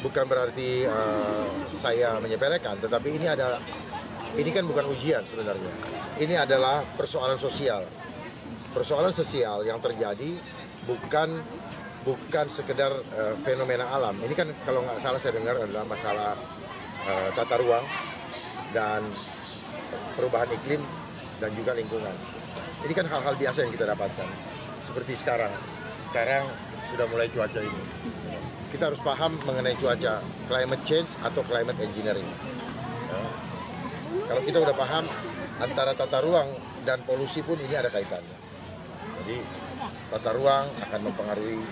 bukan berarti saya menyepelekan, tetapi ini kan bukan ujian sebenarnya. Ini adalah persoalan sosial. Persoalan sosial yang terjadi bukan sekedar fenomena alam. Ini kan kalau nggak salah saya dengar adalah masalah tata ruang dan perubahan iklim dan juga lingkungan. Ini kan hal-hal biasa yang kita dapatkan. Seperti sekarang sudah mulai cuaca ini. Kita harus paham mengenai cuaca, climate change atau climate engineering. Ya. Kalau kita udah paham antara tata ruang dan polusi pun ini ada kaitannya. Jadi tata ruang akan mempengaruhi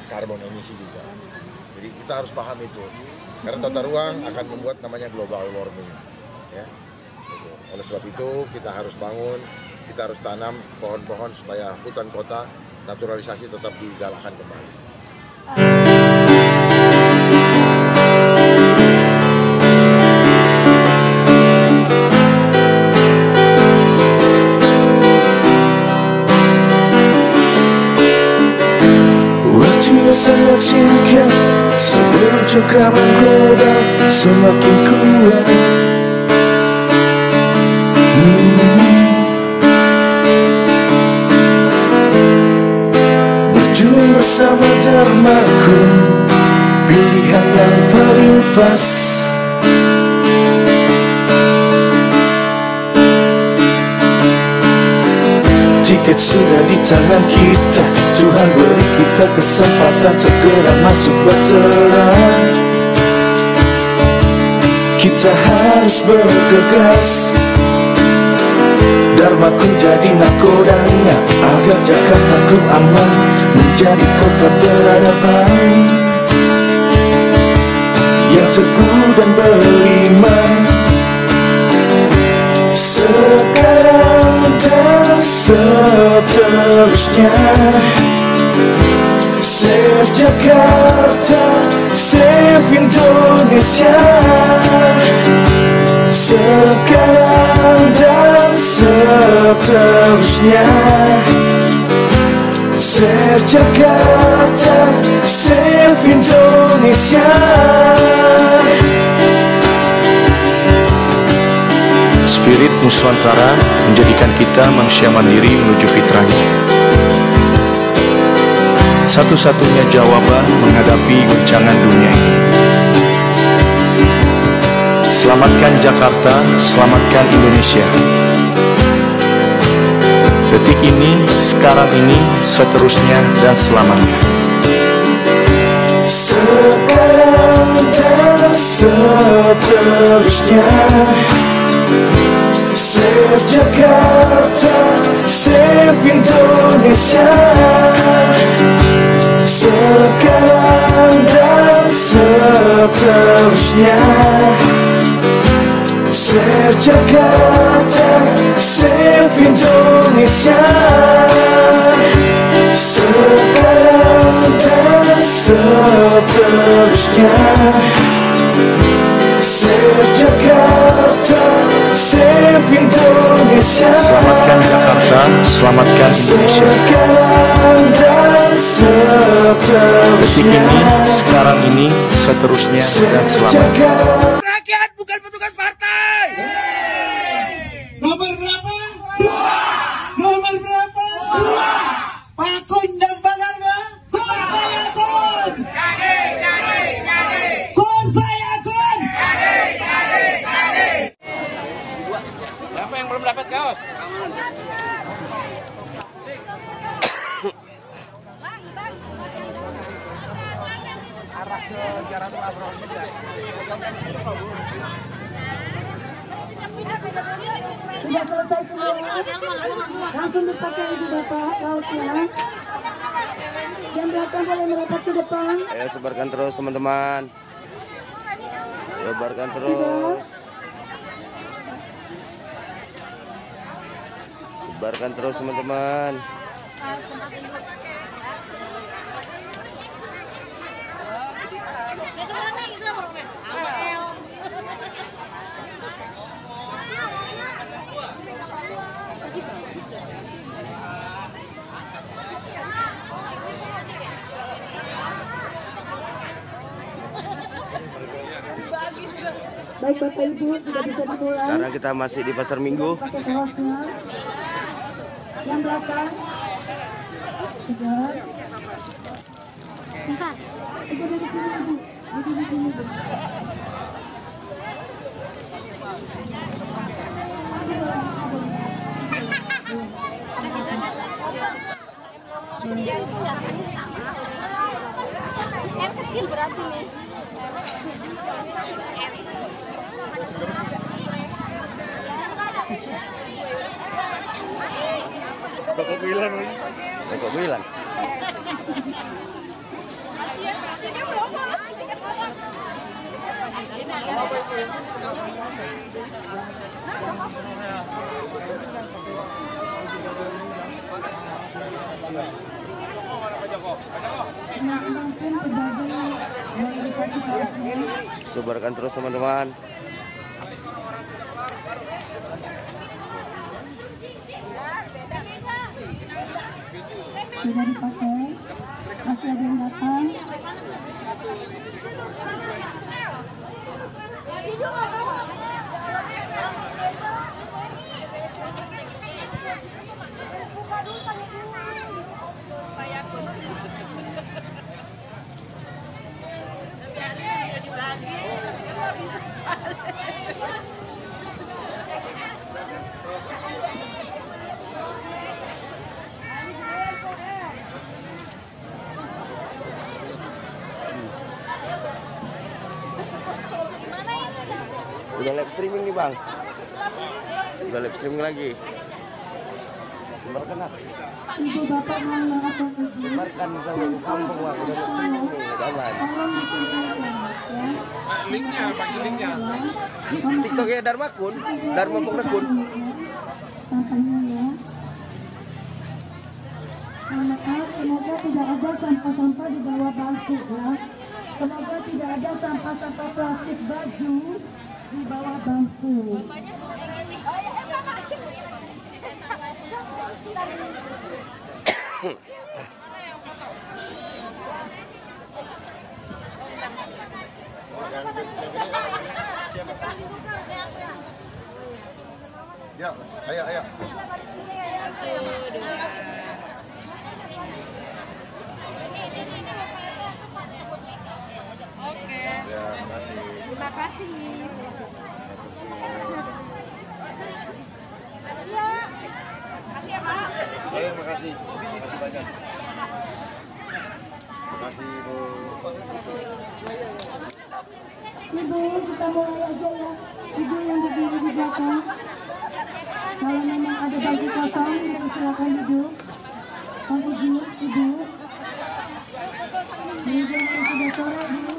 karbon emisi juga. Jadi kita harus paham itu. Karena tata ruang akan membuat namanya global warming. Ya. Oleh sebab itu kita harus bangun, kita harus tanam pohon-pohon supaya hutan kota naturalisasi tetap digalakkan kembali. Waktunya sangat singkat sebelum cengkraman global semakin kuat. Berjuang bersama Dharmaku, pilihan yang paling pas. Tiket sudah di tangan kita, Tuhan beri kita kesempatan segera masuk berterang. Kita harus bergegas, Dharmaku jadi nakodanya, agar Jakartaku aman, menjadi kota peradaban yang teguh dan beriman. Sekarang dan seterusnya, Save Jakarta, Save Indonesia. Sekarang dan seterusnya, Save Jakarta, Save Indonesia. Spirit Nusantara menjadikan kita manusia mandiri menuju fitrahnya. Satu-satunya jawaban menghadapi guncangan dunia ini. Selamatkan Jakarta, selamatkan Indonesia. Detik ini, sekarang ini, seterusnya, dan selamanya. Sekarang dan seterusnya, Save Jakarta, Save Indonesia. Sekarang dan seterusnya, Save Jakarta, Save Indonesia. Sekarang dan seterusnya, Save Jakarta, Save Indonesia. Selamatkan Jakarta, selamatkan Indonesia. Sekarang dan seterusnya, Detik ini, sekarang ini, seterusnya, dan selamanya. Rakyat bukan petugas partai. Nomor berapa? 2. Nomor berapa? 2. Pak Kun dan Pak Narma. Kun Fayakun. Jadi. Kun Fayakun. Jadi. Siapa yang belum dapat kaos? Arah ke Jaratul Afro. Sudah selesai semua, langsung dipakai ibu bapak kaosnya. Yang belakang boleh merapat ke depan. Ya, sebarkan terus teman-teman. Sebarkan terus. Sebarkan terus teman-teman. Baik Bapak Ibu, sudah bisa dimulai. Sekarang kita masih di pasar Minggu. Pakai kaosnya. Yang belakang. Sudah. Ibu dari sini Ibu. Ibu di sini Ibu. Yang kecil berarti nih. Kok bilang? Mungkin pedagang boleh dikasih kaosnya. Sebarkan terus teman-teman. Sudah dipakai. Masih ada yang datang. Udah live streaming nih bang. Udah live streaming lagi. Sebarkan apa? Ibu bapak mau melakukan uji. Sebarkan sama di kampung bang. Udah live streaming nih. Kawan. Linknya, bagi linknya. TikTok ya Dharma Kun. Dharma Pokrekun. Sampahnya ya. Maaf, semoga tidak ada sampah-sampah di bawah bangku ya. Semoga tidak ada sampah-sampah plastik baju di bawah bangku. Ya, ayo. Oke. Ya, makasih. Terima kasih. Terima kasih banyak. Makasih Bu. Ibu, kita mulai aja ya. Ibu yang berdiri di belakang. Kalau memang ada bangku kosong, silakan duduk. Bangku duduk, Ibu. Ini jangan sudah sore, Bu.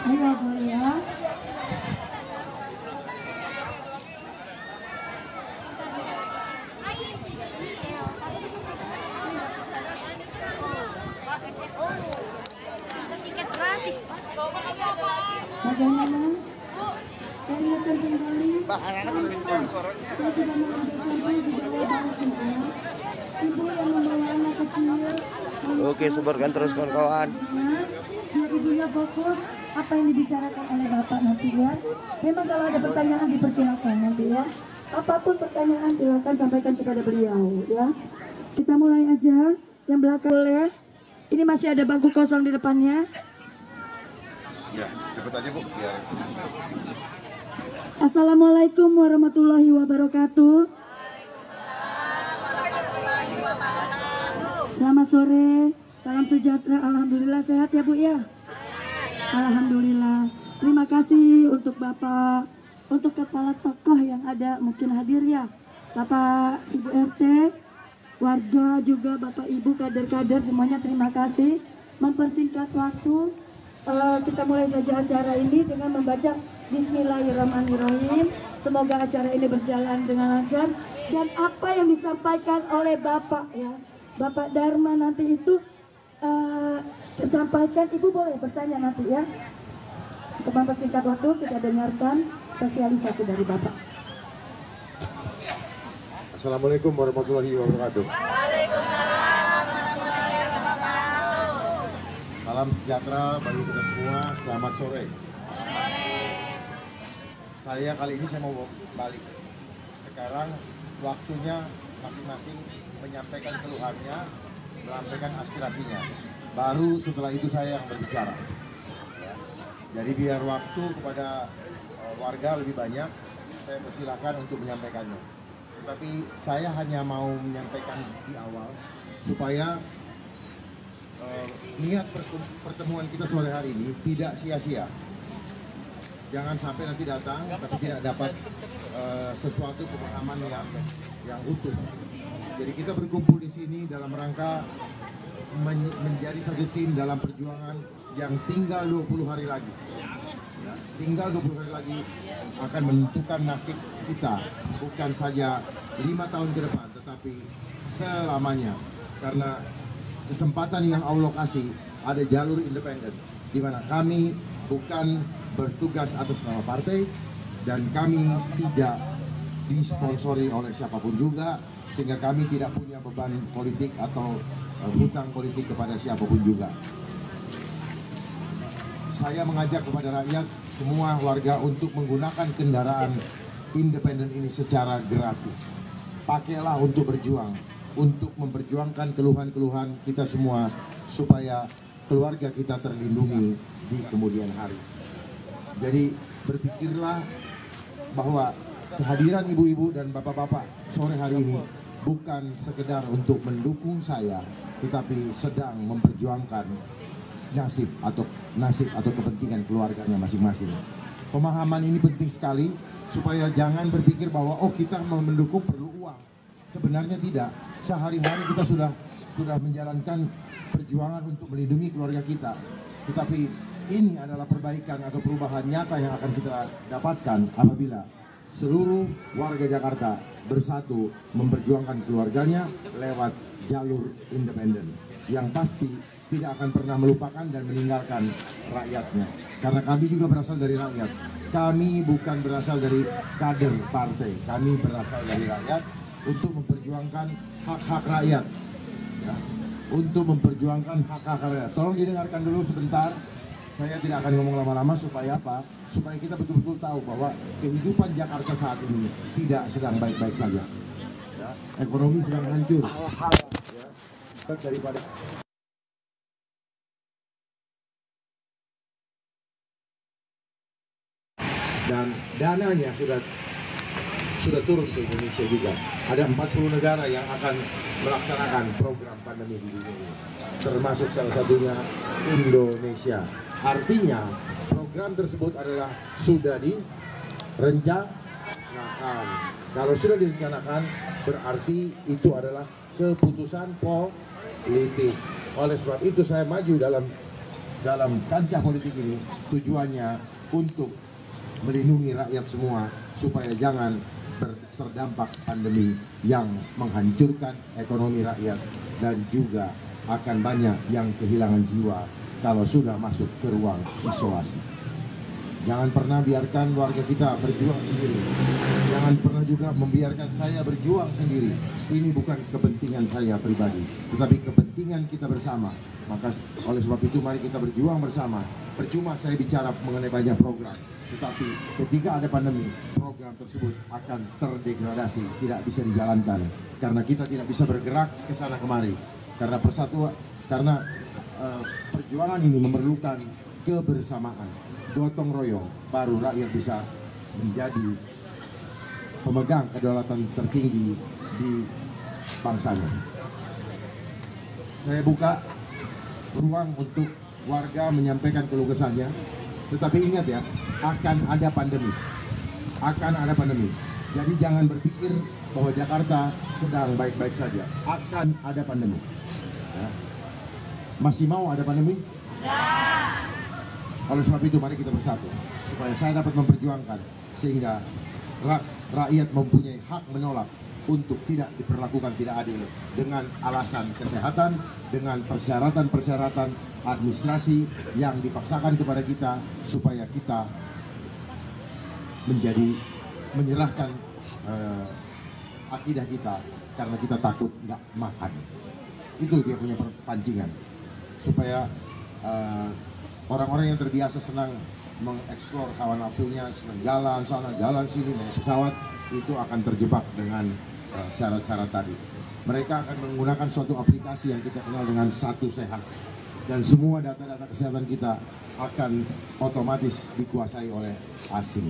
Ayo, boleh ya. Tiket gratis. Bagaimana? Saya ingatkan kembali. Saya tidak mengadakan di bawah bangku ya. Ibu yang membawa anak kecil. Oke, sebarkan terus kawan-kawan. Biar ibunya fokus apa yang dibicarakan oleh bapak nanti ya. Memang kalau ada pertanyaan dipersilakan nanti ya. Apapun pertanyaan silakan sampaikan kepada beliau ya. Kita mulai aja. Yang belakang boleh. Ini masih ada bangku kosong di depannya. Ya, cepet aja Bu. Ya. Assalamualaikum warahmatullahi wabarakatuh. Selamat sore, salam sejahtera, alhamdulillah sehat ya Bu ya. Alhamdulillah. Terima kasih untuk Bapak, untuk kepala tokoh yang ada mungkin hadir ya. Bapak Ibu RT, warga juga Bapak Ibu kader-kader semuanya terima kasih. Mempersingkat waktu, kita mulai saja acara ini dengan membaca Bismillahirrahmanirrahim. Semoga acara ini berjalan dengan lancar dan apa yang disampaikan oleh Bapak ya, Bapak Dharma nanti itu disampaikan. Ibu boleh bertanya nanti ya. Untuk mempersingkat waktu kita dengarkan sosialisasi dari Bapak. Assalamualaikum warahmatullahi wabarakatuh. Salam sejahtera bagi kita semua. Selamat sore. saya kali ini saya mau balik. Sekarang waktunya masing-masing menyampaikan keluhannya, menyampaikan aspirasinya. Baru setelah itu saya yang berbicara. Ya. Jadi biar waktu kepada warga lebih banyak, saya persilakan untuk menyampaikannya. Tetapi saya hanya mau menyampaikan di awal supaya niat pertemuan kita sore hari ini tidak sia-sia. Jangan sampai nanti datang tapi tidak dapat sesuatu pemahaman yang utuh. Jadi kita berkumpul di sini dalam rangka menjadi satu tim dalam perjuangan yang tinggal 20 hari lagi. Ya, tinggal 20 hari lagi akan menentukan nasib kita, bukan saja 5 tahun ke depan, tetapi selamanya. Karena kesempatan yang Allah kasih ada jalur independen, di mana kami bukan bertugas atas nama partai dan kami tidak disponsori oleh siapapun juga, sehingga kami tidak punya beban politik atau hutang politik kepada siapapun juga. Saya mengajak kepada rakyat semua warga untuk menggunakan kendaraan independen ini secara gratis. Pakailah untuk berjuang, untuk memperjuangkan keluhan-keluhan kita semua supaya keluarga kita terlindungi di kemudian hari. Jadi berpikirlah bahwa kehadiran ibu-ibu dan bapak-bapak sore hari ini bukan sekedar untuk mendukung saya, tetapi sedang memperjuangkan nasib atau kepentingan keluarganya masing-masing. Pemahaman ini penting sekali supaya jangan berpikir bahwa kita mau mendukung perlu uang. Sebenarnya tidak. Sehari-hari kita sudah menjalankan perjuangan untuk melindungi keluarga kita. Tetapi ini adalah perbaikan atau perubahan nyata yang akan kita dapatkan apabila seluruh warga Jakarta bersatu memperjuangkan keluarganya lewat jalur independen yang pasti tidak akan pernah melupakan dan meninggalkan rakyatnya. Karena kami juga berasal dari rakyat. Kami bukan berasal dari kader partai. Kami berasal dari rakyat untuk memperjuangkan hak-hak rakyat. Ya. Untuk memperjuangkan hak-hak rakyat. Tolong didengarkan dulu sebentar. Saya tidak akan ngomong lama-lama supaya apa? Supaya kita betul-betul tahu bahwa kehidupan Jakarta saat ini tidak sedang baik-baik saja. Ya. Ekonomi sedang hancur. Ya. Daripada dan dananya sudah turun ke Indonesia juga. Ada 40 negara yang akan melaksanakan program pandemi di dunia ini, termasuk salah satunya Indonesia. Artinya program tersebut adalah sudah direncanakan. Kalau sudah direncanakan berarti itu adalah keputusan politik. Oleh sebab itu saya maju dalam kancah politik ini tujuannya untuk melindungi rakyat semua supaya jangan terdampak pandemi yang menghancurkan ekonomi rakyat dan juga akan banyak yang kehilangan jiwa kalau sudah masuk ke ruang isolasi. Jangan pernah biarkan warga kita berjuang sendiri. Jangan pernah juga membiarkan saya berjuang sendiri. Ini bukan kepentingan saya pribadi, tetapi kepentingan kita bersama. Maka oleh sebab itu mari kita berjuang bersama. Percuma saya bicara mengenai banyak program, tetapi ketika ada pandemi, program tersebut akan terdegradasi, tidak bisa dijalankan karena kita tidak bisa bergerak ke sana kemari. Karena perjuangan ini memerlukan kebersamaan, gotong royong, baru rakyat bisa menjadi pemegang kedaulatan tertinggi di bangsanya. Saya buka ruang untuk warga menyampaikan keluh kesahnya, tetapi ingat ya, akan ada pandemi. Jadi jangan berpikir bahwa Jakarta sedang baik-baik saja. Akan ada pandemi. Ya. Masih mau ada pandemi? Ya. Oleh sebab itu mari kita bersatu supaya saya dapat memperjuangkan sehingga rakyat mempunyai hak menolak untuk tidak diperlakukan tidak adil dengan alasan kesehatan, dengan persyaratan-persyaratan administrasi yang dipaksakan kepada kita supaya kita menyerahkan akidah kita karena kita takut nggak makan. Itu dia punya pancingan supaya orang-orang yang terbiasa senang mengeksplor kawan nafsunya, jalan sana, jalan sini, naik pesawat, itu akan terjebak dengan syarat-syarat tadi. Mereka akan menggunakan suatu aplikasi yang kita kenal dengan Satu Sehat, dan semua data-data kesehatan kita akan otomatis dikuasai oleh asing.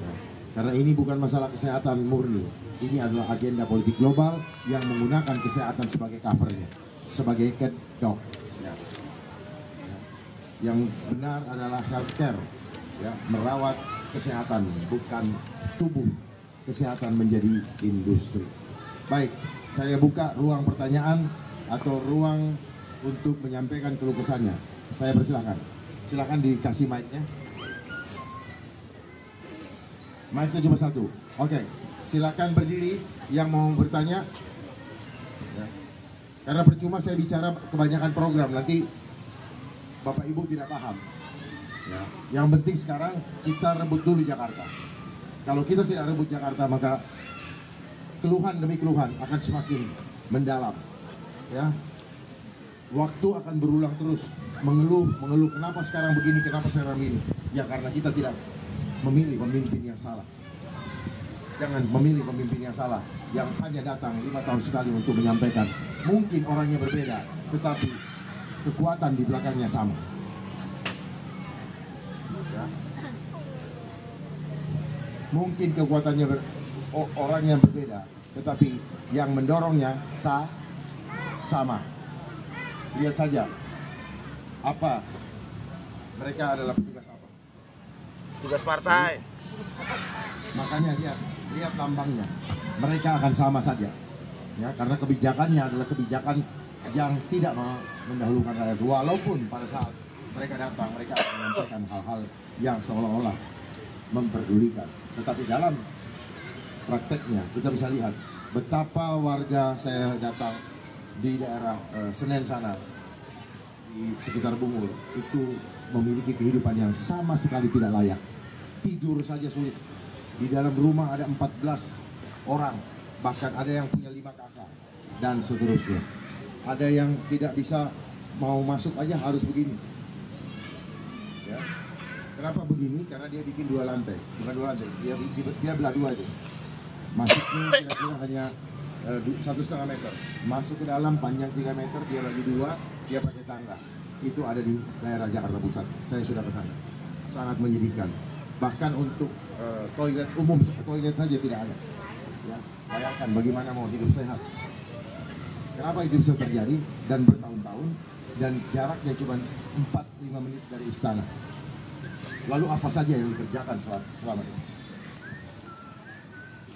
Ya. Karena ini bukan masalah kesehatan murni, ini adalah agenda politik global yang menggunakan kesehatan sebagai covernya, sebagai kedok. Ya. Ya. Yang benar adalah healthcare, ya, merawat kesehatan, bukan tubuh. Kesehatan menjadi industri. Baik, saya buka ruang pertanyaan atau ruang untuk menyampaikan keluh kesahnya. Saya persilahkan. Silakan dikasih mic-nya. Mic-nya cuma satu. Oke, silakan berdiri yang mau bertanya. Ya. Karena percuma saya bicara kebanyakan program, nanti Bapak Ibu tidak paham. Ya. Yang penting sekarang kita rebut dulu Jakarta. Kalau kita tidak rebut Jakarta, maka keluhan demi keluhan akan semakin mendalam. Ya, waktu akan berulang terus, mengeluh, kenapa sekarang begini, kenapa sekarang begini. Ya karena kita tidak memilih pemimpin yang salah. Jangan memilih pemimpin yang salah, yang hanya datang 5 tahun sekali untuk menyampaikan. Mungkin orangnya berbeda, tetapi kekuatan di belakangnya sama. Ya. Mungkin kekuatannya orangnya berbeda, tetapi yang mendorongnya sama. Lihat saja apa mereka adalah petugas apa? Tugas partai. Makanya lihat lambangnya, mereka akan sama saja. Ya, karena kebijakannya adalah kebijakan yang tidak mendahulukan rakyat. Walaupun pada saat mereka datang, mereka akan menyampaikan hal-hal yang seolah-olah memperdulikan. Tetapi dalam prakteknya kita bisa lihat betapa warga saya datang di daerah Senen sana, di sekitar Bungur, itu memiliki kehidupan yang sama sekali tidak layak. Tidur saja sulit. Di dalam rumah ada 14 orang, bahkan ada yang punya 5 kakak, dan seterusnya. Ada yang tidak bisa, mau masuk aja harus begini. Ya. Kenapa begini? Karena dia bikin 2 lantai, bukan 2 lantai, dia belah 2 itu. Masuknya kira-kira hanya 1,5 meter. Masuk ke dalam panjang 3 meter, dia bagi 2, dia pakai tangga. Itu ada di daerah Jakarta Pusat. Saya sudah ke sana. Sangat menyedihkan. Bahkan untuk toilet umum, toilet saja tidak ada. Ya, bayangkan bagaimana mau hidup sehat. Kenapa itu bisa terjadi dan bertahun-tahun dan jaraknya cuma 4-5 menit dari istana. Lalu apa saja yang dikerjakan selama ini?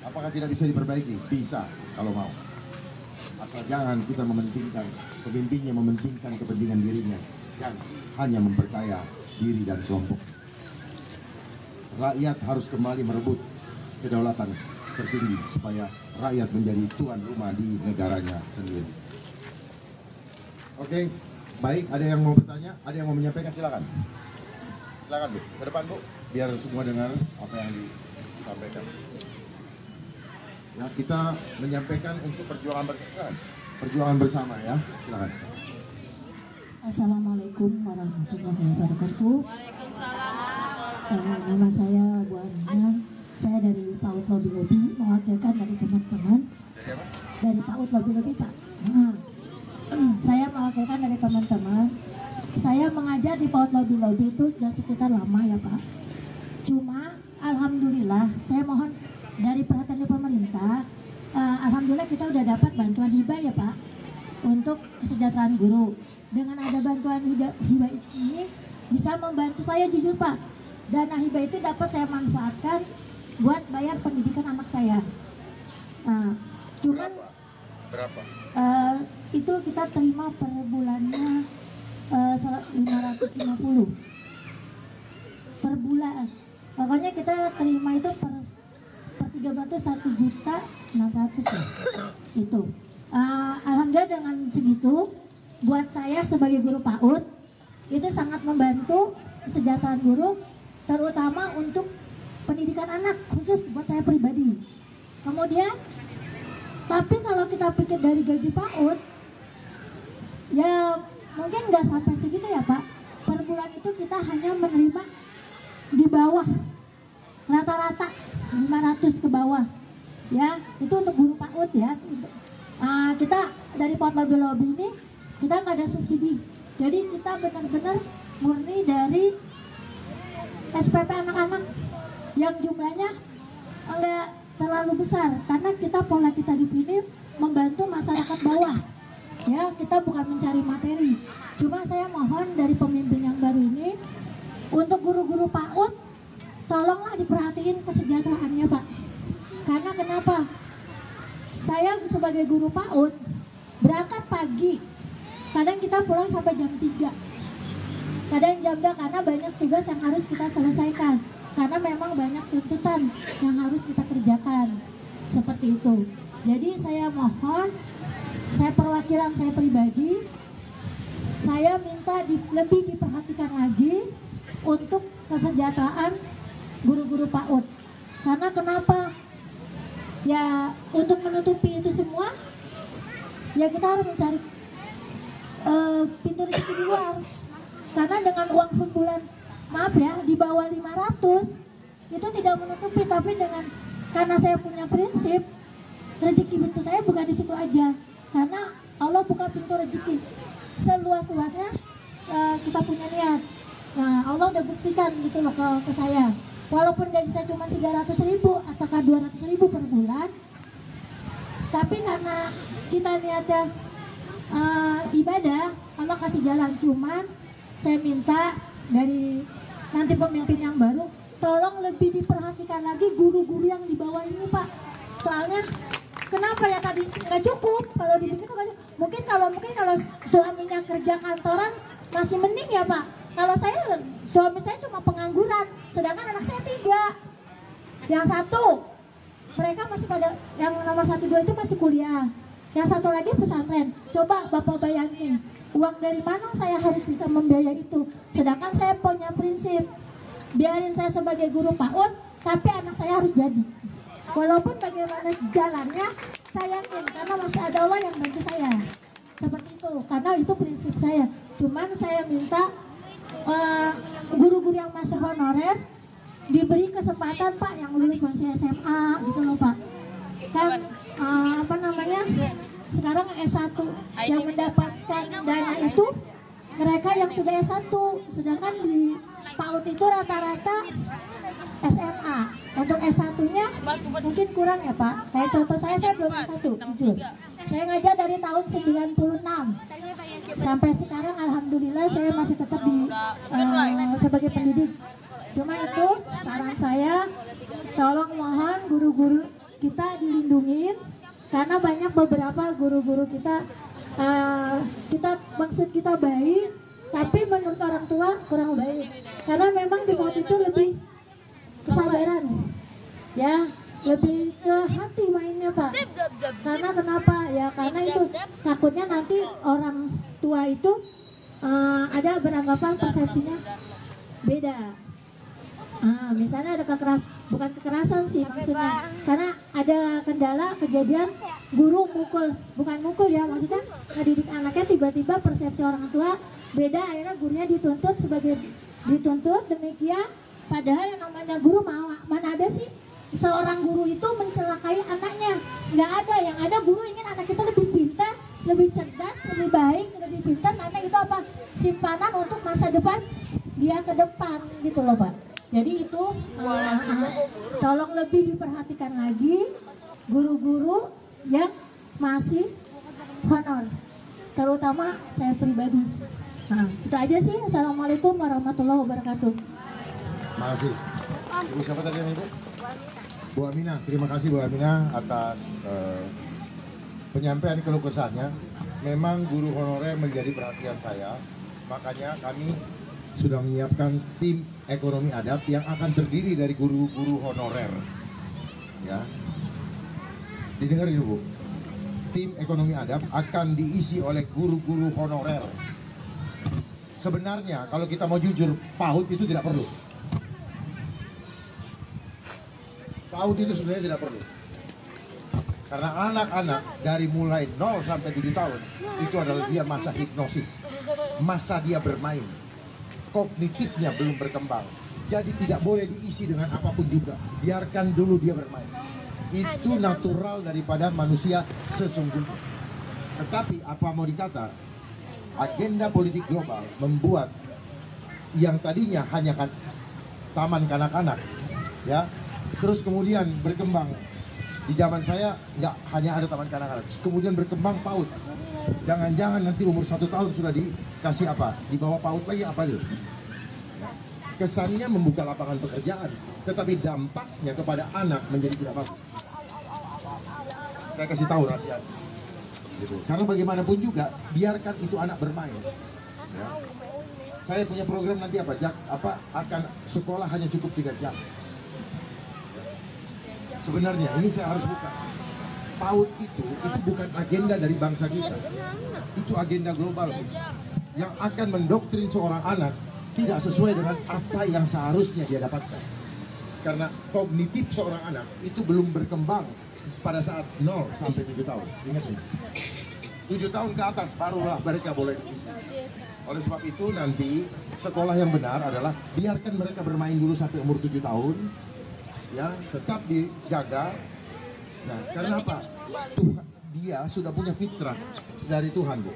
Apakah tidak bisa diperbaiki? Bisa, kalau mau. Asal jangan kita mementingkan, pemimpinnya mementingkan kepentingan dirinya dan hanya memperkaya diri dan kelompok. Rakyat harus kembali merebut kedaulatan tertinggi supaya rakyat menjadi tuan rumah di negaranya sendiri. Oke, baik. Ada yang mau bertanya? Ada yang mau menyampaikan? Silakan. Silakan Bu, ke depan Bu, biar semua dengar apa yang disampaikan. Ya, kita menyampaikan untuk perjuangan bersama ya. Silakan. Assalamualaikum warahmatullahi wabarakatuh. Nama saya Bu Arina. Saya dari PAUD Lobby Lobby, mewakilkan dari teman-teman. Dari PAUD Lobby Lobby Pak. Saya mewakilkan dari teman-teman. Saya mengajar di PAUD Lobby Lobby itu sudah sekitar lama ya Pak. Cuma alhamdulillah, saya mohon dari perhatian pemerintah, alhamdulillah kita udah dapat bantuan hibah ya Pak untuk kesejahteraan guru. Dengan ada bantuan hibah ini bisa membantu saya jujur Pak. Dana hibah itu dapat saya manfaatkan buat bayar pendidikan anak saya. Nah, cuman berapa? Itu kita terima per bulannya 550 per bulan. Pokoknya kita terima itu per 3 bulan itu 1.600.000 ya. Itu. Alhamdulillah dengan segitu buat saya sebagai guru PAUD itu sangat membantu kesejahteraan guru, terutama untuk pendidikan anak khusus buat saya pribadi. Kemudian, tapi kalau kita pikir dari gaji PAUD, ya mungkin nggak sampai segitu ya Pak. Per bulan itu kita hanya menerima di bawah rata-rata 500 ke bawah ya, itu untuk guru PAUD ya. Kita dari Pot Lobby ini kita nggak ada subsidi, jadi kita benar-benar murni dari SPP anak-anak yang jumlahnya enggak terlalu besar, karena kita pola kita di sini membantu masyarakat bawah ya, kita bukan mencari materi. Cuma saya mohon dari pemimpin yang baru ini untuk guru-guru PAUD tolonglah diperhatiin kesejahteraannya Pak. Karena kenapa? Saya sebagai guru PAUD berangkat pagi, kadang kita pulang sampai jam 3, kadang jam 2 karena banyak tugas yang harus kita selesaikan, karena memang banyak tuntutan yang harus kita kerjakan seperti itu. Jadi saya mohon, saya perwakilan saya pribadi, saya minta lebih diperhatikan lagi untuk kesejahteraan guru-guru PAUD. Karena kenapa? Ya untuk menutupi itu semua, ya kita harus mencari pintu rezeki di luar. Karena dengan uang sebulan, maaf ya, di bawah 500 itu tidak menutupi. Tapi karena saya punya prinsip, rezeki pintu saya bukan di situ aja. Karena Allah buka pintu rezeki seluas-luasnya, kita punya niat. Nah, Allah udah buktikan gitu loh ke saya. Walaupun gaji saya cuma 300.000 ataukah 200.000 per bulan, tapi karena kita niatnya ibadah, Allah kasih jalan. Cuman saya minta dari nanti pemimpin yang baru, tolong lebih diperhatikan lagi guru-guru yang di bawah ini Pak. Soalnya kenapa ya tadi nggak cukup, kalau dibikin mungkin kalau suaminya kerja kantoran masih mending ya Pak. Kalau suami saya cuma pengangguran, sedangkan anak saya 3. Yang satu mereka masih yang nomor 1, 2 itu masih kuliah, yang satu lagi pesantren. Coba Bapak bayangin, uang dari mana saya harus bisa membiayai itu. Sedangkan saya punya prinsip, biarin saya sebagai guru PAUD, tapi anak saya harus jadi. Walaupun bagaimana jalannya, saya yakin karena masih ada Allah yang bantu saya. Seperti itu, karena itu prinsip saya. Cuman saya minta guru-guru yang masih honorer diberi kesempatan Pak, yang lulus masih SMA gitu loh Pak. Kan sekarang S1 yang mendapatkan dana itu mereka yang sudah S1, sedangkan di PAUD itu rata-rata SMA. Untuk S1-nya mungkin kurang ya Pak. Kayak contoh saya belum S1, jujur. Saya ngajar dari tahun 96 sampai sekarang, alhamdulillah saya masih tetap sebagai pendidik. Cuma itu saran saya, tolong mohon guru-guru kita dilindungin, karena banyak beberapa guru-guru kita maksud kita baik, tapi menurut orang tua kurang baik. Karena memang di PAUD itu lebih kesabaran, ya, lebih ke hati mainnya Pak. Karena kenapa? Ya karena itu takutnya nanti orang tua itu ada beranggapan persepsinya beda. Misalnya ada bukan kekerasan sih maksudnya, karena ada kendala kejadian guru bukan mukul ya, maksudnya ngedidik anaknya, tiba-tiba persepsi orang tua beda, akhirnya gurunya dituntut demikian. Padahal yang namanya guru mana ada sih seorang guru itu mencelakai anaknya, nggak ada. Yang ada guru ingin anak kita lebih pintar, lebih cerdas, lebih baik, lebih pintar, karena itu apa, simpanan untuk masa depan dia ke depan gitu loh Pak. Jadi itu tolong lebih diperhatikan lagi guru-guru yang masih honor, terutama saya pribadi. Itu aja sih. Assalamualaikum warahmatullahi wabarakatuh. Makasih. Ibu siapa tadi Ibu? Bu Aminah. Terima kasih Bu Aminah atas penyampaian keluh kesahnya. Memang guru honorer menjadi perhatian saya, makanya kami sudah menyiapkan tim ekonomi adab yang akan terdiri dari guru-guru honorer. Ya, didengarin Bu. Tim ekonomi adab akan diisi oleh guru-guru honorer. Sebenarnya kalau kita mau jujur, PAUD itu tidak perlu. PAUD itu sebenarnya tidak perlu. Karena anak-anak dari mulai 0 sampai 7 tahun itu adalah dia masa hipnosis, masa dia bermain, kognitifnya belum berkembang. Jadi tidak boleh diisi dengan apapun juga. Biarkan dulu dia bermain. Itu natural daripada manusia sesungguhnya. Tetapi apa mau dikata, agenda politik global membuat yang tadinya hanya kan taman kanak-kanak, ya, terus kemudian berkembang. Di zaman saya nggak hanya ada taman kanak-kanak, kemudian berkembang PAUD. Jangan-jangan nanti umur 1 tahun sudah dikasih apa? Di bawah PAUD lagi apa itu? Kesannya membuka lapangan pekerjaan, tetapi dampaknya kepada anak menjadi tidak bagus. Saya kasih tahu rahasia. Gitu. Karena bagaimanapun juga, biarkan itu anak bermain. Ya. Saya punya program nanti apa? Akan sekolah hanya cukup 3 jam. Sebenarnya ini saya harus buka. PAUD itu bukan agenda dari bangsa kita. Itu agenda global yang akan mendoktrin seorang anak tidak sesuai dengan apa yang seharusnya dia dapatkan. Karena kognitif seorang anak itu belum berkembang pada saat 0 sampai 7 tahun. Ingat ini. 7 tahun ke atas barulah mereka boleh diisi. Oleh sebab itu nanti sekolah yang benar adalah biarkan mereka bermain dulu sampai umur 7 tahun. Ya, tetap dijaga. Nah, karena apa? Tuhan, dia sudah punya fitrah dari Tuhan, Bu.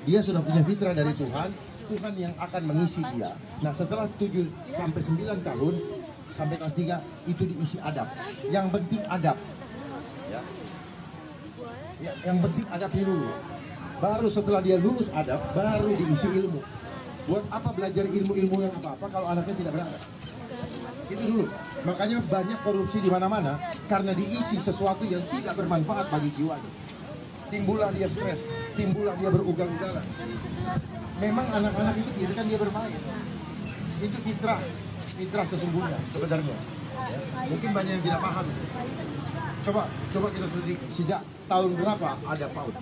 Dia sudah punya fitrah dari Tuhan, Tuhan yang akan mengisi dia. Nah, setelah 7 sampai 9 tahun sampai kelas 3 itu diisi adab. Yang penting adab. Ya. Ya, yang penting adabnya dulu. Baru setelah dia lulus adab, baru diisi ilmu. Buat apa belajar ilmu-ilmu yang apa-apa kalau anaknya tidak beradab? Itu dulu. Makanya banyak korupsi di mana-mana karena diisi sesuatu yang tidak bermanfaat bagi jiwanya. Timbullah dia stres, timbullah dia berugal-ugalan. Memang anak-anak itu biarkan dia bermain. Itu fitrah sesungguhnya sebenarnya. Ya. Mungkin banyak yang tidak paham. Coba kita selidiki. Sejak tahun berapa ada PAUD?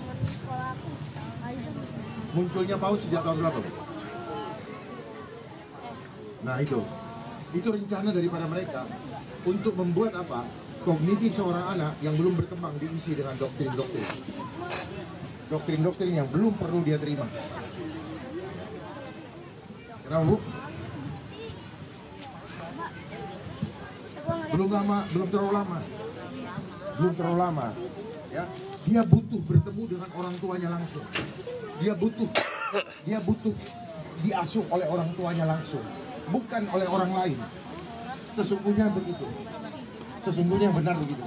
Munculnya PAUD sejak tahun berapa, Bu? Nah itu rencana daripada mereka untuk membuat apa? Kognitif seorang anak yang belum berkembang diisi dengan doktrin-doktrin yang belum perlu dia terima. Kenapa, Bu? Belum terlalu lama. Ya, dia butuh bertemu dengan orang tuanya langsung. Dia butuh diasuh oleh orang tuanya langsung, bukan oleh orang lain. Sesungguhnya begitu. Sesungguhnya benar begitu.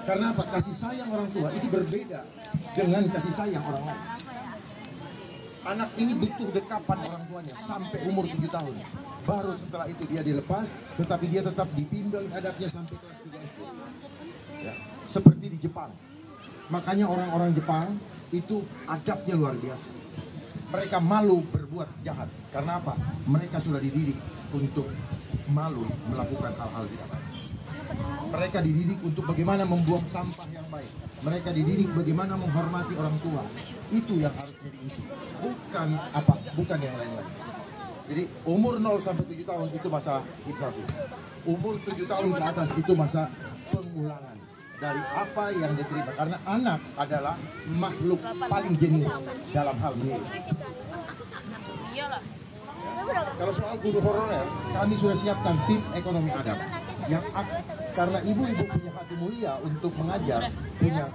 Karena apa? Kasih sayang orang tua itu berbeda dengan kasih sayang orang lain. Anak ini butuh dekapan orang tuanya sampai umur 7 tahun. Baru setelah itu dia dilepas, tetapi dia tetap dibimbing adabnya sampai kelas 3 SD. Ya, seperti di Jepang. Makanya orang-orang Jepang itu adabnya luar biasa. Mereka malu berbuat jahat. Karena apa? Mereka sudah dididik untuk malu melakukan hal-hal tidak baik. Mereka dididik untuk bagaimana membuang sampah yang baik. Mereka dididik bagaimana menghormati orang tua. Itu yang harusnya diisi. Bukan yang lain-lain. Jadi umur 0 sampai 7 tahun itu masa hipnosis. Umur 7 tahun ke atas itu masa pengulangan dari apa yang diterima. Karena anak adalah makhluk paling jenius dalam hal meniru. Kalau soal guru honorer, kami sudah siapkan tim ekonomi adab. Karena ibu-ibu punya hati mulia untuk mengajar, punya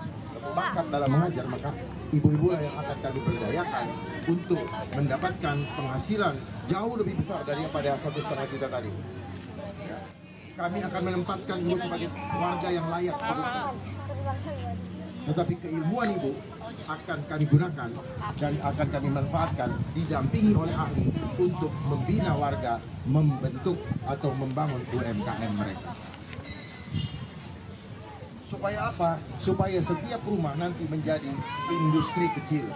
bakat dalam mengajar, maka ibu-ibu yang akan kami berdayakan untuk mendapatkan penghasilan jauh lebih besar daripada 1,5 juta tadi. Ya. Kami akan menempatkan ibu sebagai warga yang layak. Tetapi keilmuan ibu akan kami gunakan dan akan kami manfaatkan didampingi oleh ahli untuk membina warga, membentuk atau membangun UMKM mereka. Supaya apa? Supaya setiap rumah nanti menjadi industri kecil.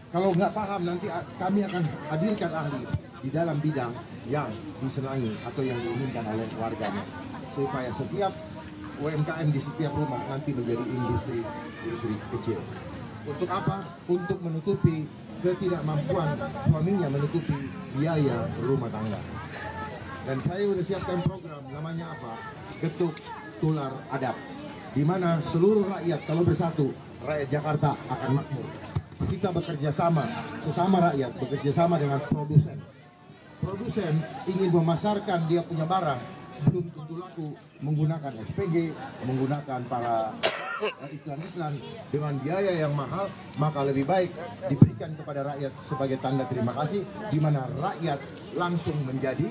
Kalau nggak paham nanti kami akan hadirkan ahli di dalam bidang yang disenangi atau yang diinginkan oleh warganya. Supaya setiap UMKM di setiap rumah nanti menjadi industri kecil. Untuk apa? Untuk menutupi ketidakmampuan suaminya menutupi biaya rumah tangga. Dan saya sudah siapkan program namanya apa? Getuk Tular Adab. Di mana seluruh rakyat kalau bersatu, rakyat Jakarta akan makmur. Kita bekerja sama, sesama rakyat bekerja sama dengan produsen. produsen ingin memasarkan dia punya barang, belum tentu laku menggunakan SPG, menggunakan para iklan-iklan dengan biaya yang mahal, maka lebih baik diberikan kepada rakyat sebagai tanda terima kasih, di mana rakyat langsung menjadi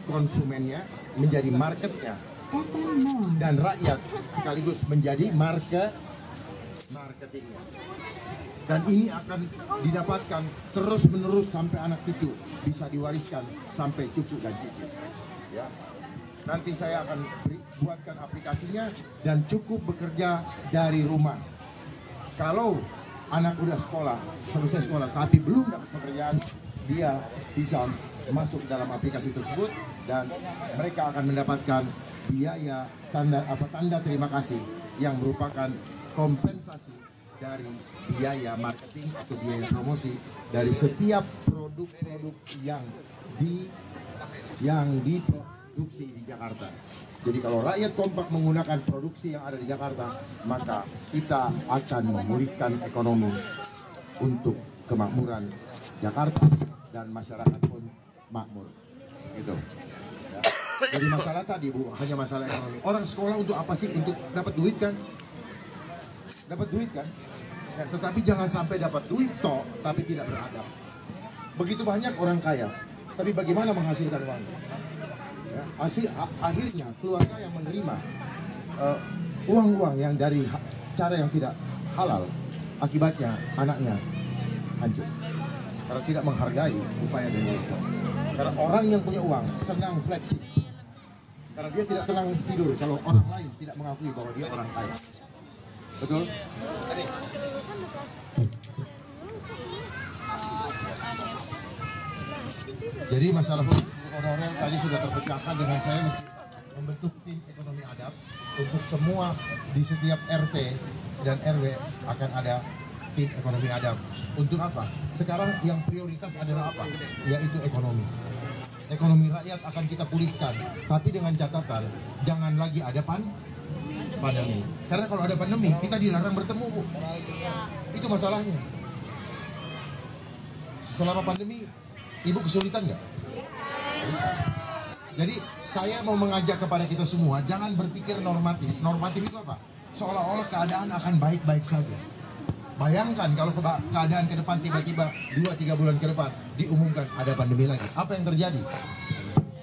konsumennya, menjadi marketnya, dan rakyat sekaligus menjadi marketingnya. Dan ini akan didapatkan terus-menerus sampai anak cucu, bisa diwariskan sampai cucu dan cucu. Ya. Nanti saya akan buatkan aplikasinya dan cukup bekerja dari rumah. Kalau anak udah sekolah, selesai sekolah tapi belum dapat pekerjaan, dia bisa masuk dalam aplikasi tersebut dan mereka akan mendapatkan biaya tanda terima kasih yang merupakan kompensasi dari biaya marketing atau biaya promosi dari setiap produk-produk yang diproduksi di Jakarta. Jadi kalau rakyat kompak menggunakan produksi yang ada di Jakarta, maka kita akan memulihkan ekonomi untuk kemakmuran Jakarta dan masyarakat pun makmur. Gitu. Ya. Jadi masalah tadi Bu, hanya masalah ekonomi. Orang sekolah untuk apa sih? Untuk dapat duit kan? Dapat duit kan? Ya, tetapi jangan sampai dapat duit toh, tapi tidak beradab. Begitu banyak orang kaya, tapi bagaimana menghasilkan uang? Ya, akhirnya keluarga yang menerima uang-uang yang dari cara yang tidak halal, akibatnya anaknya hancur. Karena tidak menghargai upaya dari orang. Karena orang yang punya uang senang flexing. Karena dia tidak tenang tidur kalau orang lain tidak mengakui bahwa dia orang kaya. Betul? Jadi masalah honorer tadi sudah terpecahkan dengan saya membentuk tim ekonomi adab untuk semua di setiap RT dan RW akan ada tim ekonomi adab. Untuk apa? Sekarang yang prioritas adalah apa? Yaitu ekonomi. Ekonomi rakyat akan kita pulihkan, tapi dengan catatan jangan lagi ada pandemi. Karena kalau ada pandemi kita dilarang bertemu, Bu. Itu masalahnya. Selama pandemi Ibu kesulitan nggak? Jadi saya mau mengajak kepada kita semua, jangan berpikir normatif. Normatif itu apa? Seolah-olah keadaan akan baik-baik saja. Bayangkan kalau keadaan ke depan tiba-tiba 2-3 bulan ke depan diumumkan ada pandemi lagi. Apa yang terjadi?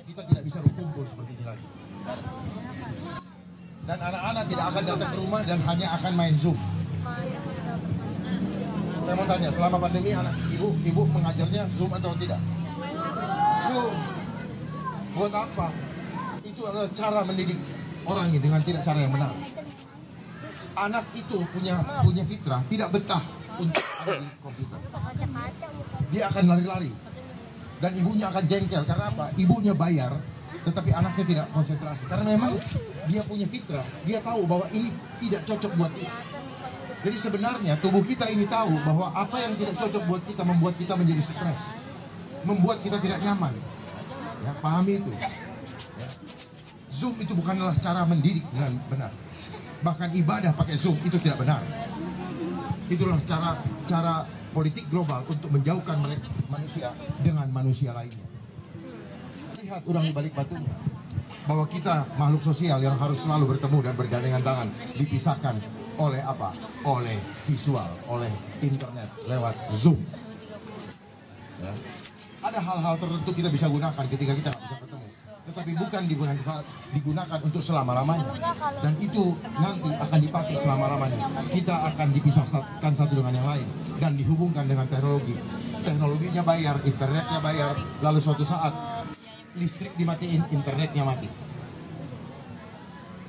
Kita tidak bisa berkumpul seperti ini lagi. Dan anak-anak tidak akan datang ke rumah dan hanya akan main Zoom. Saya mau tanya, selama pandemi anak ibu mengajarnya Zoom atau tidak? Zoom. Buat apa? Itu adalah cara mendidik orang ini dengan tidak cara yang benar. Anak itu punya fitrah, tidak betah untuk ada di komputer. Dia akan lari-lari. Dan ibunya akan jengkel. Karena apa? Ibunya bayar, tetapi anaknya tidak konsentrasi. Karena memang dia punya fitrah. Dia tahu bahwa ini tidak cocok buat dia. Jadi sebenarnya tubuh kita ini tahu bahwa apa yang tidak cocok buat kita membuat kita menjadi stres. Membuat kita tidak nyaman. Ya, pahami itu. Ya. Zoom itu bukanlah cara mendidik dengan benar. Bahkan ibadah pakai Zoom itu tidak benar. Itulah cara politik global untuk menjauhkan manusia dengan manusia lainnya. Lihat orang di balik batunya. Bahwa kita makhluk sosial yang harus selalu bertemu dan bergandengan tangan, dipisahkan oleh apa? Oleh visual, oleh internet, lewat Zoom. Ya. Ada hal-hal tertentu kita bisa gunakan ketika kita nggak bisa ketemu. Tetapi bukan digunakan untuk selama-lamanya. Dan itu nanti akan dipakai selama-lamanya. Kita akan dipisahkan satu dengan yang lain. Dan dihubungkan dengan teknologi. Teknologinya bayar, internetnya bayar. Lalu suatu saat listrik dimatiin, internetnya mati.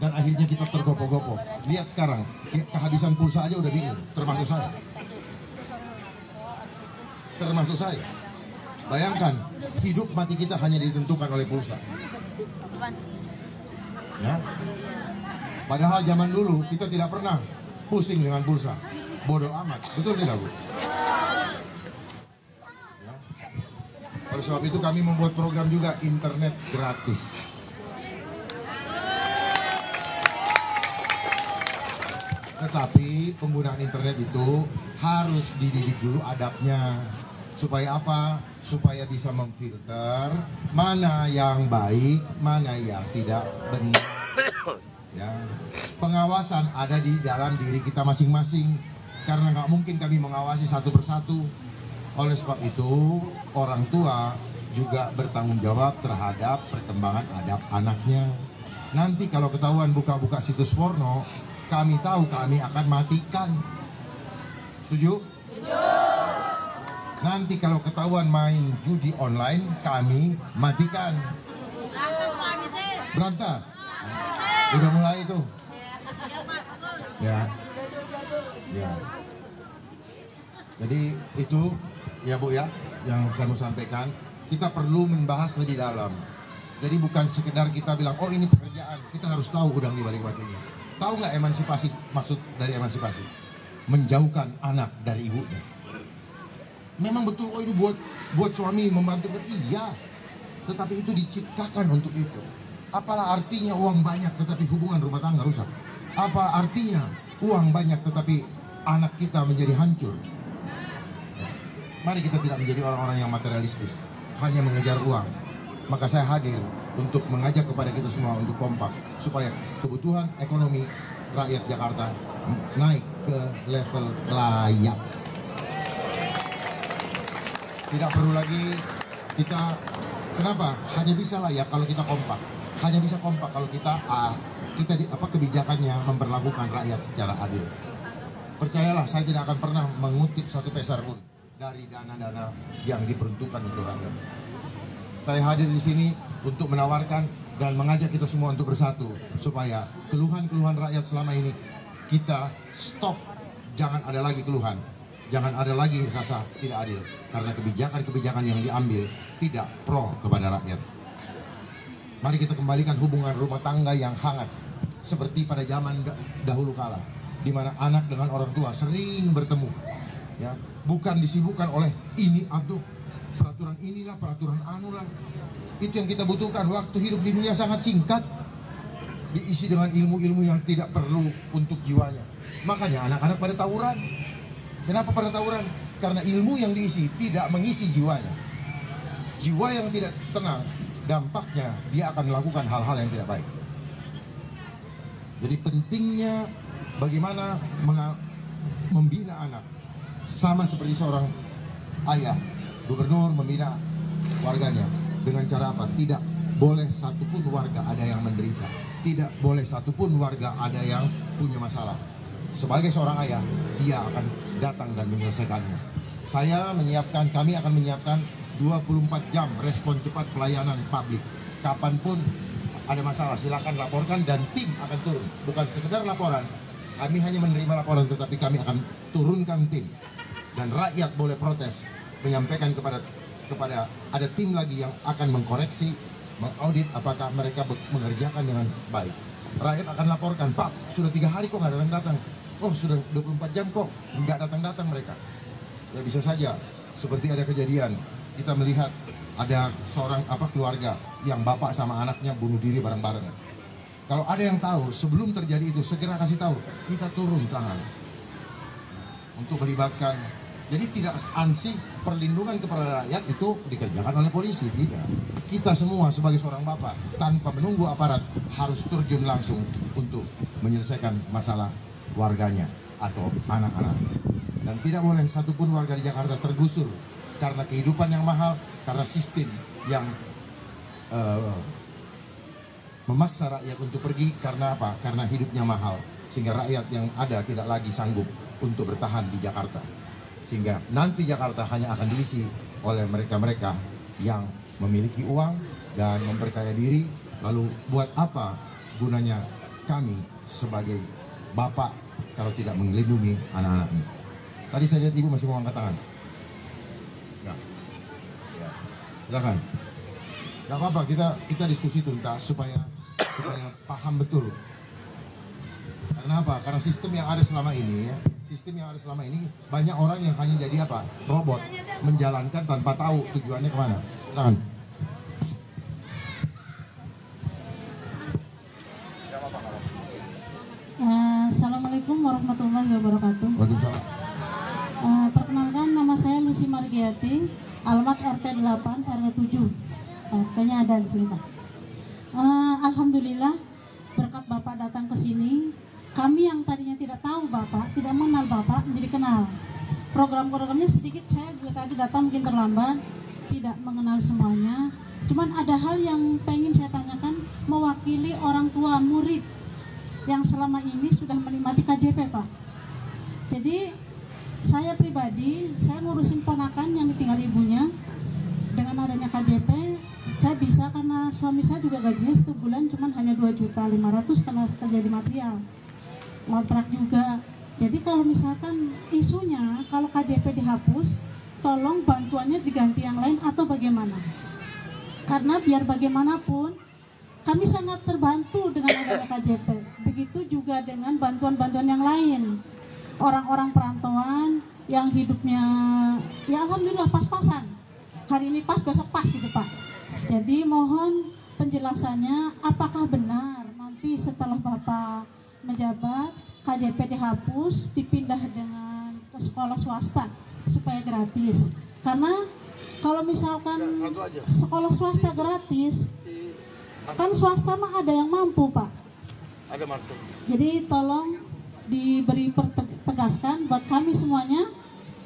Dan akhirnya kita tergopoh-gopoh. Lihat sekarang, kehabisan pulsa aja udah bingung. Termasuk saya. Termasuk saya. Bayangkan, hidup mati kita hanya ditentukan oleh pulsa. Ya. Padahal zaman dulu kita tidak pernah pusing dengan pulsa. Bodoh amat. Betul tidak, Bu? Ya. Oleh sebab itu kami membuat program juga internet gratis. Tetapi penggunaan internet itu harus dididik dulu adabnya. Supaya apa? Supaya bisa memfilter mana yang baik, mana yang tidak benar. Ya. Pengawasan ada di dalam diri kita masing-masing, karena nggak mungkin kami mengawasi satu persatu. Oleh sebab itu, orang tua juga bertanggung jawab terhadap perkembangan adab anaknya. Nanti kalau ketahuan buka-buka situs porno, kami tahu kami akan matikan. Setuju? Nanti kalau ketahuan main judi online, kami matikan. Berantas. Udah mulai itu. Ya. Ya. Jadi itu ya Bu ya yang saya mau sampaikan. Kita perlu membahas lebih dalam. Jadi bukan sekedar kita bilang, oh ini pekerjaan. Kita harus tahu udang di balik batunya. Tahu nggak emansipasi, maksud dari emansipasi? Menjauhkan anak dari ibunya. Memang betul, oh ini buat suami membantu. Iya, tetapi itu diciptakan untuk itu. Apalah artinya uang banyak tetapi hubungan rumah tangga rusak? Apa artinya uang banyak tetapi anak kita menjadi hancur? Mari kita tidak menjadi orang-orang yang materialistis, hanya mengejar uang. Maka saya hadir untuk mengajak kepada kita semua untuk kompak, supaya kebutuhan ekonomi rakyat Jakarta naik ke level layak. Tidak perlu lagi kita, kenapa? Hanya bisa layak kalau kita kompak. Hanya bisa kompak kalau kita kebijakannya memperlakukan rakyat secara adil. Percayalah, saya tidak akan pernah mengutip satu peser pun dari dana-dana yang diperuntukkan untuk rakyat. Saya hadir di sini untuk menawarkan dan mengajak kita semua untuk bersatu, supaya keluhan-keluhan rakyat selama ini kita stop. Jangan ada lagi keluhan, jangan ada lagi rasa tidak adil, karena kebijakan-kebijakan yang diambil tidak pro kepada rakyat. Mari kita kembalikan hubungan rumah tangga yang hangat seperti pada zaman dahulu kala, di mana anak dengan orang tua sering bertemu, ya, bukan disibukkan oleh ini aduh peraturan inilah, peraturan anulah. Itu yang kita butuhkan. Waktu hidup di dunia sangat singkat, diisi dengan ilmu-ilmu yang tidak perlu untuk jiwanya. Makanya anak-anak pada tawuran. Kenapa pada tawuran? Karena ilmu yang diisi tidak mengisi jiwanya. Jiwa yang tidak tenang, dampaknya dia akan melakukan hal-hal yang tidak baik. Jadi pentingnya bagaimana membina anak, sama seperti seorang ayah, gubernur membina warganya dengan cara apa? Tidak boleh satupun warga ada yang menderita, tidak boleh satupun warga ada yang punya masalah. Sebagai seorang ayah, dia akan datang dan menyelesaikannya. Kami akan menyiapkan 24 jam respon cepat pelayanan publik. Kapanpun ada masalah, silakan laporkan dan tim akan turun. Bukan sekedar laporan, kami hanya menerima laporan, tetapi kami akan turunkan tim. Dan rakyat boleh protes, menyampaikan kepada ada tim lagi yang akan mengkoreksi, mengaudit apakah mereka mengerjakan dengan baik. Rakyat akan laporkan, Pak, sudah 3 hari kok nggak datang-datang. Oh, sudah 24 jam kok nggak datang-datang mereka. Ya bisa saja, seperti ada kejadian, kita melihat ada seorang keluarga yang bapak sama anaknya bunuh diri bareng-bareng. Kalau ada yang tahu, sebelum terjadi itu, segera kasih tahu, kita turun tangan untuk melibatkan. Jadi tidak ansih perlindungan kepada rakyat itu dikerjakan oleh polisi, tidak. Kita semua sebagai seorang bapak, tanpa menunggu aparat, harus terjun langsung untuk menyelesaikan masalah warganya atau anak-anak. Dan tidak boleh satupun warga di Jakarta tergusur karena kehidupan yang mahal, karena sistem yang memaksa rakyat untuk pergi. Karena apa? Karena hidupnya mahal, sehingga rakyat yang ada tidak lagi sanggup untuk bertahan di Jakarta. Sehingga nanti Jakarta hanya akan diisi oleh mereka-mereka yang memiliki uang dan memperkaya diri. Lalu buat apa gunanya kami sebagai bapak kalau tidak melindungi anak-anaknya? Tadi saya lihat ibu masih mau angkat tangan. Ya. Silakan. Gak apa-apa, kita diskusi tuntas supaya paham betul. Karena apa? Karena sistem yang ada selama ini, banyak orang yang hanya jadi apa? Robot, menjalankan tanpa tahu tujuannya kemana. Silakan. Assalamualaikum warahmatullahi wabarakatuh. Waalaikumsalam. Perkenalkan, nama saya Lucy Margiati, alamat RT 8 RW 7. Kayaknya ada di sini Pak. Alhamdulillah berkat Bapak datang ke sini, kami yang tadinya tidak tahu Bapak, tidak mengenal Bapak, menjadi kenal. Program-programnya sedikit, saya juga tadi datang mungkin terlambat, tidak mengenal semuanya. Cuman ada hal yang pengen saya tanyakan, mewakili orang tua murid yang selama ini sudah menikmati KJP Pak. Jadi saya pribadi, saya ngurusin ponakan yang ditinggal ibunya. Dengan adanya KJP, saya bisa karena suami saya juga gajinya 1 bulan cuman hanya 2.500.000 karena kerja di material. Kontrak juga. Jadi kalau misalkan isunya, kalau KJP dihapus, tolong bantuannya diganti yang lain atau bagaimana? Karena biar bagaimanapun, kami sangat terbantu dengan adanya KJP. Begitu juga dengan bantuan-bantuan yang lain. Orang-orang perantauan yang hidupnya ya alhamdulillah pas-pasan, hari ini pas besok pas gitu Pak. Jadi mohon penjelasannya, apakah benar nanti setelah Bapak menjabat KJP dihapus, dipindah dengan ke sekolah swasta supaya gratis? Karena kalau misalkan sekolah swasta gratis, kan swasta mah ada yang mampu Pak. Ada masuk. Jadi tolong diberi tegaskan buat kami semuanya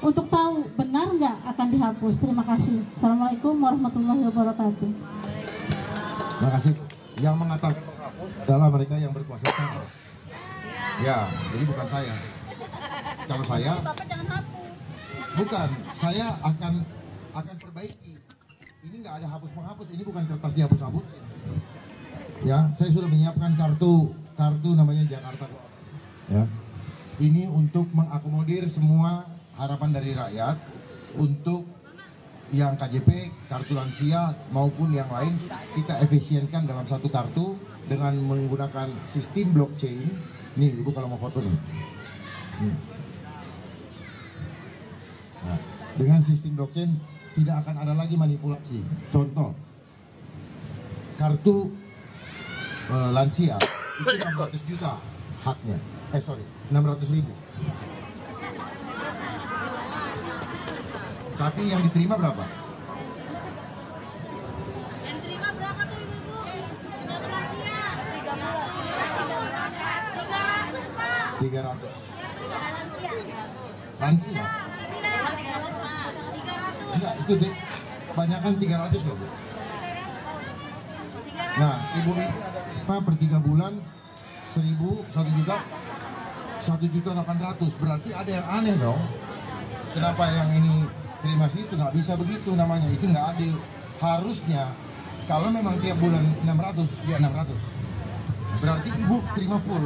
untuk tahu benar nggak akan dihapus. Terima kasih. Assalamualaikum warahmatullahi wabarakatuh. Terima kasih. Yang mengatakan adalah mereka yang berkuasa. Ya, jadi bukan saya. Kalau saya, bukan, saya akan perbaiki. Ini nggak ada hapus menghapus. Ini bukan kertas dihapus-hapus. Ya, saya sudah menyiapkan kartu namanya Jakarta. Ya, ini untuk mengakomodir semua harapan dari rakyat untuk yang KJP, kartu lansia maupun yang lain kita efisienkan dalam satu kartu dengan menggunakan sistem blockchain. Nih, Ibu kalau mau foto nih. Nah, dengan sistem blockchain tidak akan ada lagi manipulasi. Contoh, kartu lansia itu 600 juta haknya. 600.000. Tapi yang diterima berapa? Yang diterima berapa tuh Ibu? Yang lansia 300 Pak. 300. Lansia? Enggak, itu deh. Kebanyakan 300 loh, Bu. Nah, ibu-ibu per 3 bulan 1.800.000, berarti ada yang aneh dong. Kenapa yang ini terima situ? Nggak bisa begitu namanya, itu nggak adil. Harusnya kalau memang tiap bulan 600, ya 600. Berarti ibu terima full.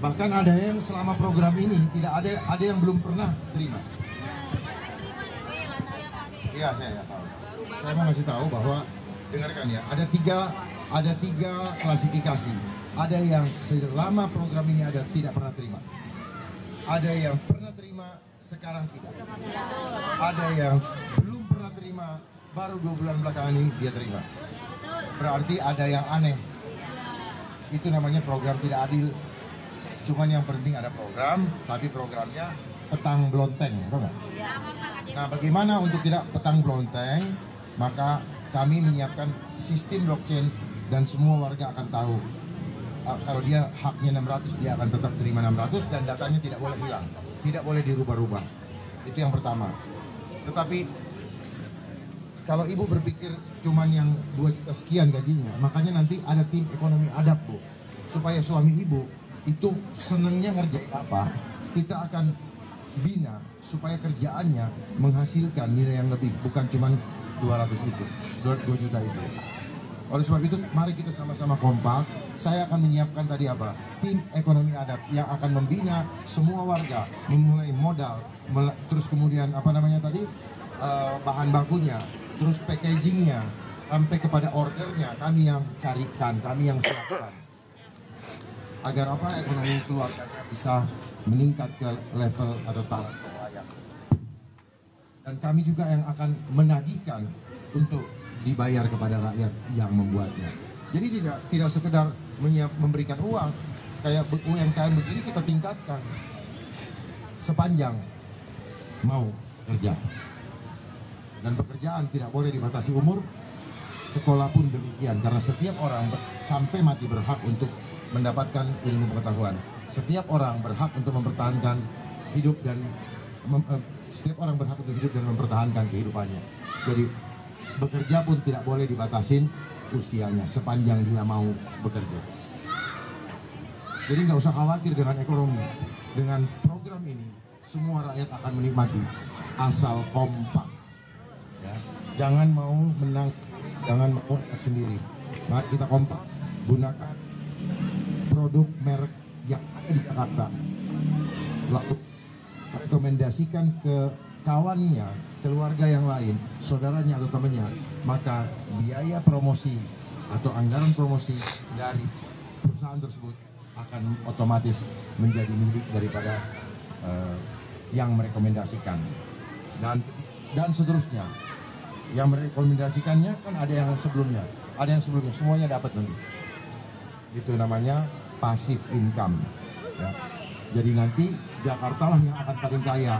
Bahkan ada yang selama program ini tidak ada yang belum pernah terima. Iya, saya tahu. Saya mau ngasih tahu bahwa dengarkan ya, ada tiga klasifikasi. Ada yang selama program ini ada tidak pernah terima. Ada yang pernah terima sekarang tidak. Ada yang belum pernah terima baru 2 bulan belakangan ini dia terima. Berarti ada yang aneh. Itu namanya program tidak adil. Cuman yang penting ada program, tapi programnya petang blonteng, betul nggak? Nah, bagaimana untuk tidak petang blonteng? Maka kami menyiapkan sistem blockchain dan semua warga akan tahu. Kalau dia haknya 600, dia akan tetap terima 600 dan datanya tidak boleh hilang, tidak boleh dirubah-rubah. Itu yang pertama. Tetapi kalau ibu berpikir cuman yang 2 sekian gajinya, makanya nanti ada tim ekonomi adab, Bu, supaya suami ibu itu senangnya ngerjain apa, kita akan bina supaya kerjaannya menghasilkan nilai yang lebih, bukan cuman 200 itu, 2 juta itu. Oleh sebab itu, mari kita sama-sama kompak. Saya akan menyiapkan tadi apa? Tim ekonomi adab yang akan membina semua warga, memulai modal, terus kemudian apa namanya tadi, bahan bakunya, terus packagingnya, sampai kepada ordernya, kami yang carikan, kami yang siapkan. Agar apa? Ekonomi keluarganya bisa meningkat ke level atau taraf yang layak. Dan kami juga yang akan menagihkan untuk dibayar kepada rakyat yang membuatnya. Jadi tidak sekedar memberikan uang, kayak UMKM begini kita tingkatkan. sepanjang mau kerja. Dan pekerjaan tidak boleh dibatasi umur, sekolah pun demikian, karena setiap orang sampai mati berhak untuk mendapatkan ilmu pengetahuan. Setiap orang berhak untuk mempertahankan hidup dan setiap orang berhak untuk hidup dan mempertahankan kehidupannya. Jadi bekerja pun tidak boleh dibatasin usianya sepanjang dia mau bekerja. Jadi nggak usah khawatir dengan ekonomi. Dengan program ini semua rakyat akan menikmati asal kompak. Ya. Jangan mau menang, jangan mau enak sendiri. Mari kita kompak, gunakan produk merek yang ada di Jakarta. Lalu rekomendasikan ke kawannya, keluarga yang lain, saudaranya atau temannya, maka biaya promosi atau anggaran promosi dari perusahaan tersebut akan otomatis menjadi milik daripada yang merekomendasikan. Dan seterusnya. Yang merekomendasikannya kan ada yang sebelumnya, semuanya dapat nanti. Itu namanya passive income. Ya. Jadi nanti Jakarta lah yang akan paling kaya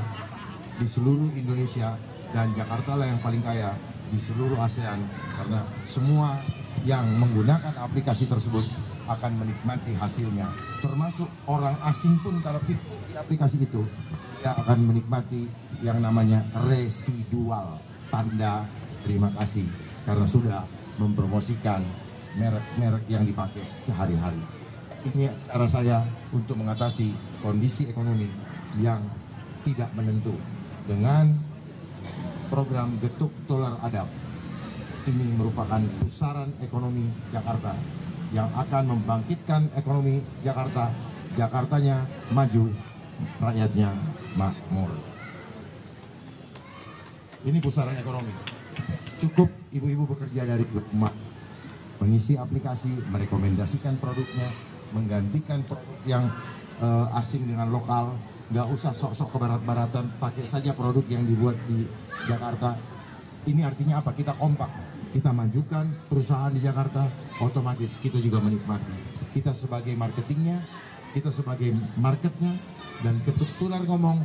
di seluruh Indonesia, dan Jakarta lah yang paling kaya di seluruh ASEAN, karena semua yang menggunakan aplikasi tersebut akan menikmati hasilnya, termasuk orang asing pun kalau ikut di aplikasi itu dia akan menikmati yang namanya residual, tanda terima kasih karena sudah mempromosikan merek-merek yang dipakai sehari-hari. Ini cara saya untuk mengatasi kondisi ekonomi yang tidak menentu dengan program Getuk Tular Adab. Ini merupakan pusaran ekonomi Jakarta yang akan membangkitkan ekonomi Jakarta. Jakartanya maju, rakyatnya makmur. Ini pusaran ekonomi. Cukup ibu-ibu bekerja dari rumah, mengisi aplikasi, merekomendasikan produknya, menggantikan produk yang asing dengan lokal. Nggak usah sok-sok ke barat-baratan, pakai saja produk yang dibuat di Jakarta. Ini artinya apa? Kita kompak, kita majukan perusahaan di Jakarta, otomatis kita juga menikmati. Kita sebagai marketingnya, kita sebagai marketnya, dan Getuk Tular ngomong,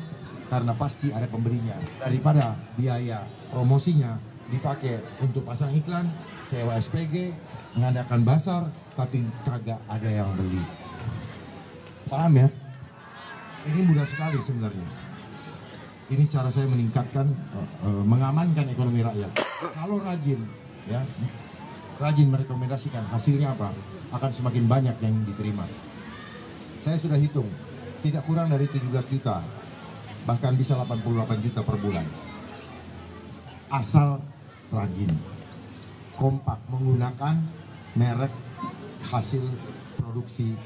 karena pasti ada pembelinya. Daripada biaya promosinya dipakai untuk pasang iklan, sewa SPG, mengadakan basar, tapi kagak ada yang beli. Paham ya? Ini mudah sekali sebenarnya. Ini cara saya meningkatkan, mengamankan ekonomi rakyat. Kalau rajin, ya, rajin merekomendasikan, hasilnya apa? Akan semakin banyak yang diterima. Saya sudah hitung, tidak kurang dari 17 juta, bahkan bisa 88 juta per bulan. Asal rajin, kompak menggunakan merek hasil produksi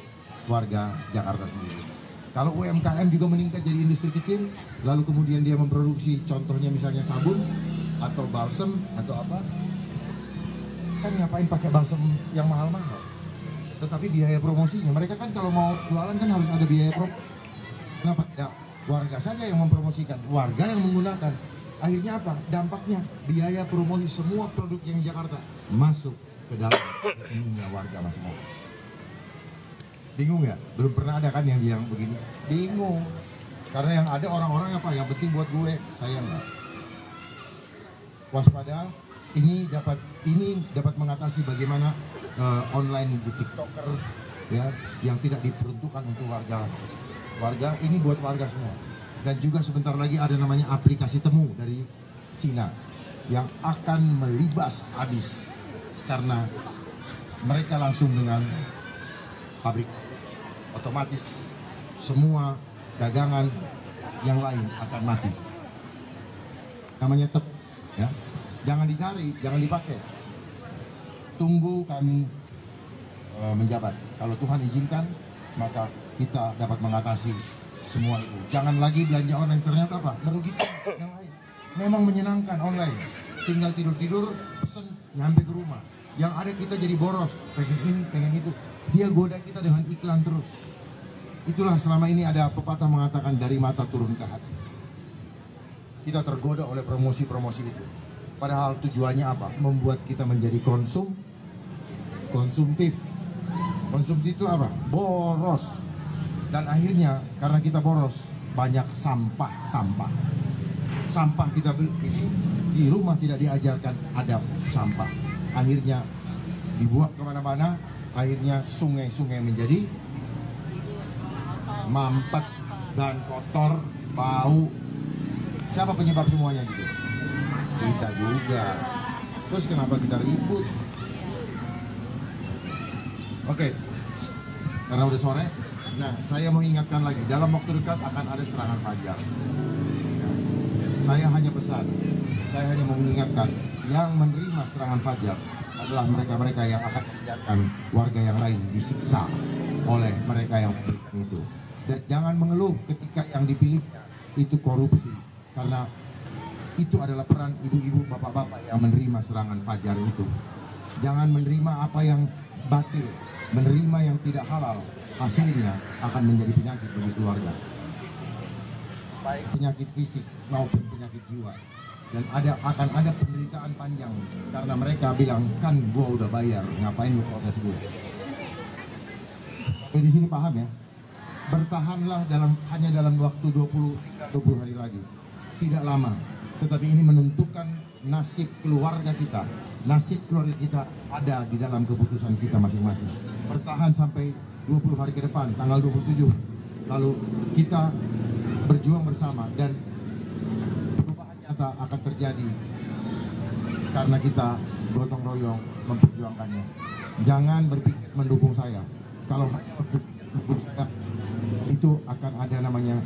warga Jakarta sendiri. Kalau UMKM juga meningkat jadi industri kecil, lalu kemudian dia memproduksi, contohnya misalnya sabun atau balsem atau apa, kan ngapain pakai balsem yang mahal-mahal? Tetapi biaya promosinya, mereka kan kalau mau jualan kan harus ada biaya promosi. Kenapa tidak warga saja yang mempromosikan, warga yang menggunakan? Akhirnya apa? Dampaknya biaya promosi semua produk yang di Jakarta masuk ke dalam rekeningnya warga masing-masing. Bingung ya? Belum pernah ada kan yang begini? Bingung. Karena yang ada orang-orang apa? Yang penting buat gue, saya enggak. Waspada, ini dapat mengatasi bagaimana online di TikToker ya, yang tidak diperuntukkan untuk warga ini buat warga semua. Dan juga sebentar lagi ada namanya aplikasi temu dari Cina yang akan melibas habis karena mereka langsung dengan pabrik, otomatis semua dagangan yang lain akan mati. Namanya tep, ya. Jangan dicari, jangan dipakai. Tunggu kami menjabat. Kalau Tuhan izinkan, maka kita dapat mengatasi semua itu. Jangan lagi belanja online, ternyata apa? Merugikan yang lain. Memang menyenangkan online. Tinggal tidur-tidur, pesen, nyampe ke rumah. Yang ada kita jadi boros, pengen ini, pengen itu. Dia goda kita dengan iklan terus. Itulah selama ini ada pepatah mengatakan dari mata turun ke hati. Kita tergoda oleh promosi-promosi itu. Padahal tujuannya apa? Membuat kita menjadi konsumtif. Konsumtif itu apa? Boros. Dan akhirnya karena kita boros, banyak sampah. Sampah kita beli ini di rumah tidak diajarkan adab sampah. Akhirnya dibuang kemana-mana. Akhirnya sungai-sungai menjadi mampet dan kotor, bau. Siapa penyebab semuanya gitu? Kita juga. Terus kenapa kita ribut? Oke, karena udah sore. Nah, saya mau ingatkan lagi, dalam waktu dekat akan ada serangan fajar. Saya hanya pesan, saya hanya mau mengingatkan, yang menerima serangan fajar adalah mereka-mereka yang akan membiarkan warga yang lain disiksa oleh mereka yang memberikan itu. Dan jangan mengeluh ketika yang dipilih itu korupsi, karena itu adalah peran ibu-ibu, bapak-bapak yang menerima serangan fajar itu. Jangan menerima apa yang batil, menerima yang tidak halal, hasilnya akan menjadi penyakit bagi keluarga. Baik penyakit fisik maupun penyakit jiwa. Dan akan ada penderitaan panjang karena mereka bilang, kan gua udah bayar, ngapain lu protes gue? Di sini paham ya? Bertahanlah hanya dalam waktu 20 hari lagi. Tidak lama. Tetapi ini menentukan nasib keluarga kita. Nasib keluarga kita ada di dalam keputusan kita masing-masing. Bertahan sampai 20 hari ke depan, tanggal 27. Lalu kita berjuang bersama dan perubahan nyata akan terjadi karena kita gotong royong memperjuangkannya. Jangan berpikir mendukung saya. Kalau hanya mendukung saya, itu akan ada namanya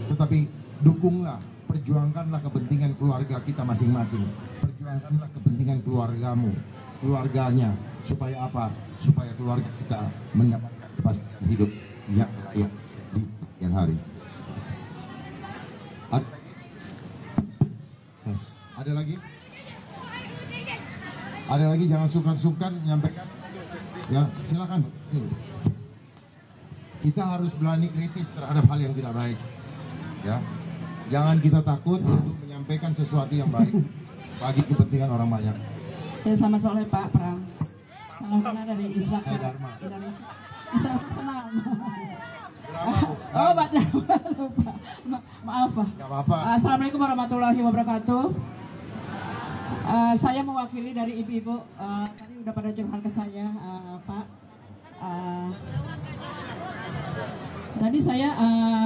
tetapi dukunglah, perjuangkanlah kepentingan keluarga kita masing-masing. Perjuangkanlah kepentingan keluargamu, keluarganya, supaya apa? Supaya keluarga kita mendapatkan kepastian hidup yang layak di kemudian hari. Ada lagi? Ada lagi, jangan sungkan-sungkan menyampaikan. Ya, silakan. Kita harus berani kritis terhadap hal yang tidak baik. Ya, jangan kita takut untuk menyampaikan sesuatu yang baik bagi kepentingan orang banyak. Ya, sama sore Pak Pram. Salam kenal dari Islam Indonesia. Islam senang. Oh, lupa. Maaf Pak. Gak apa-apa. Assalamualaikum warahmatullahi wabarakatuh. Saya mewakili dari ibu-ibu. Tadi udah pada curhat ke saya, Pak. Tadi saya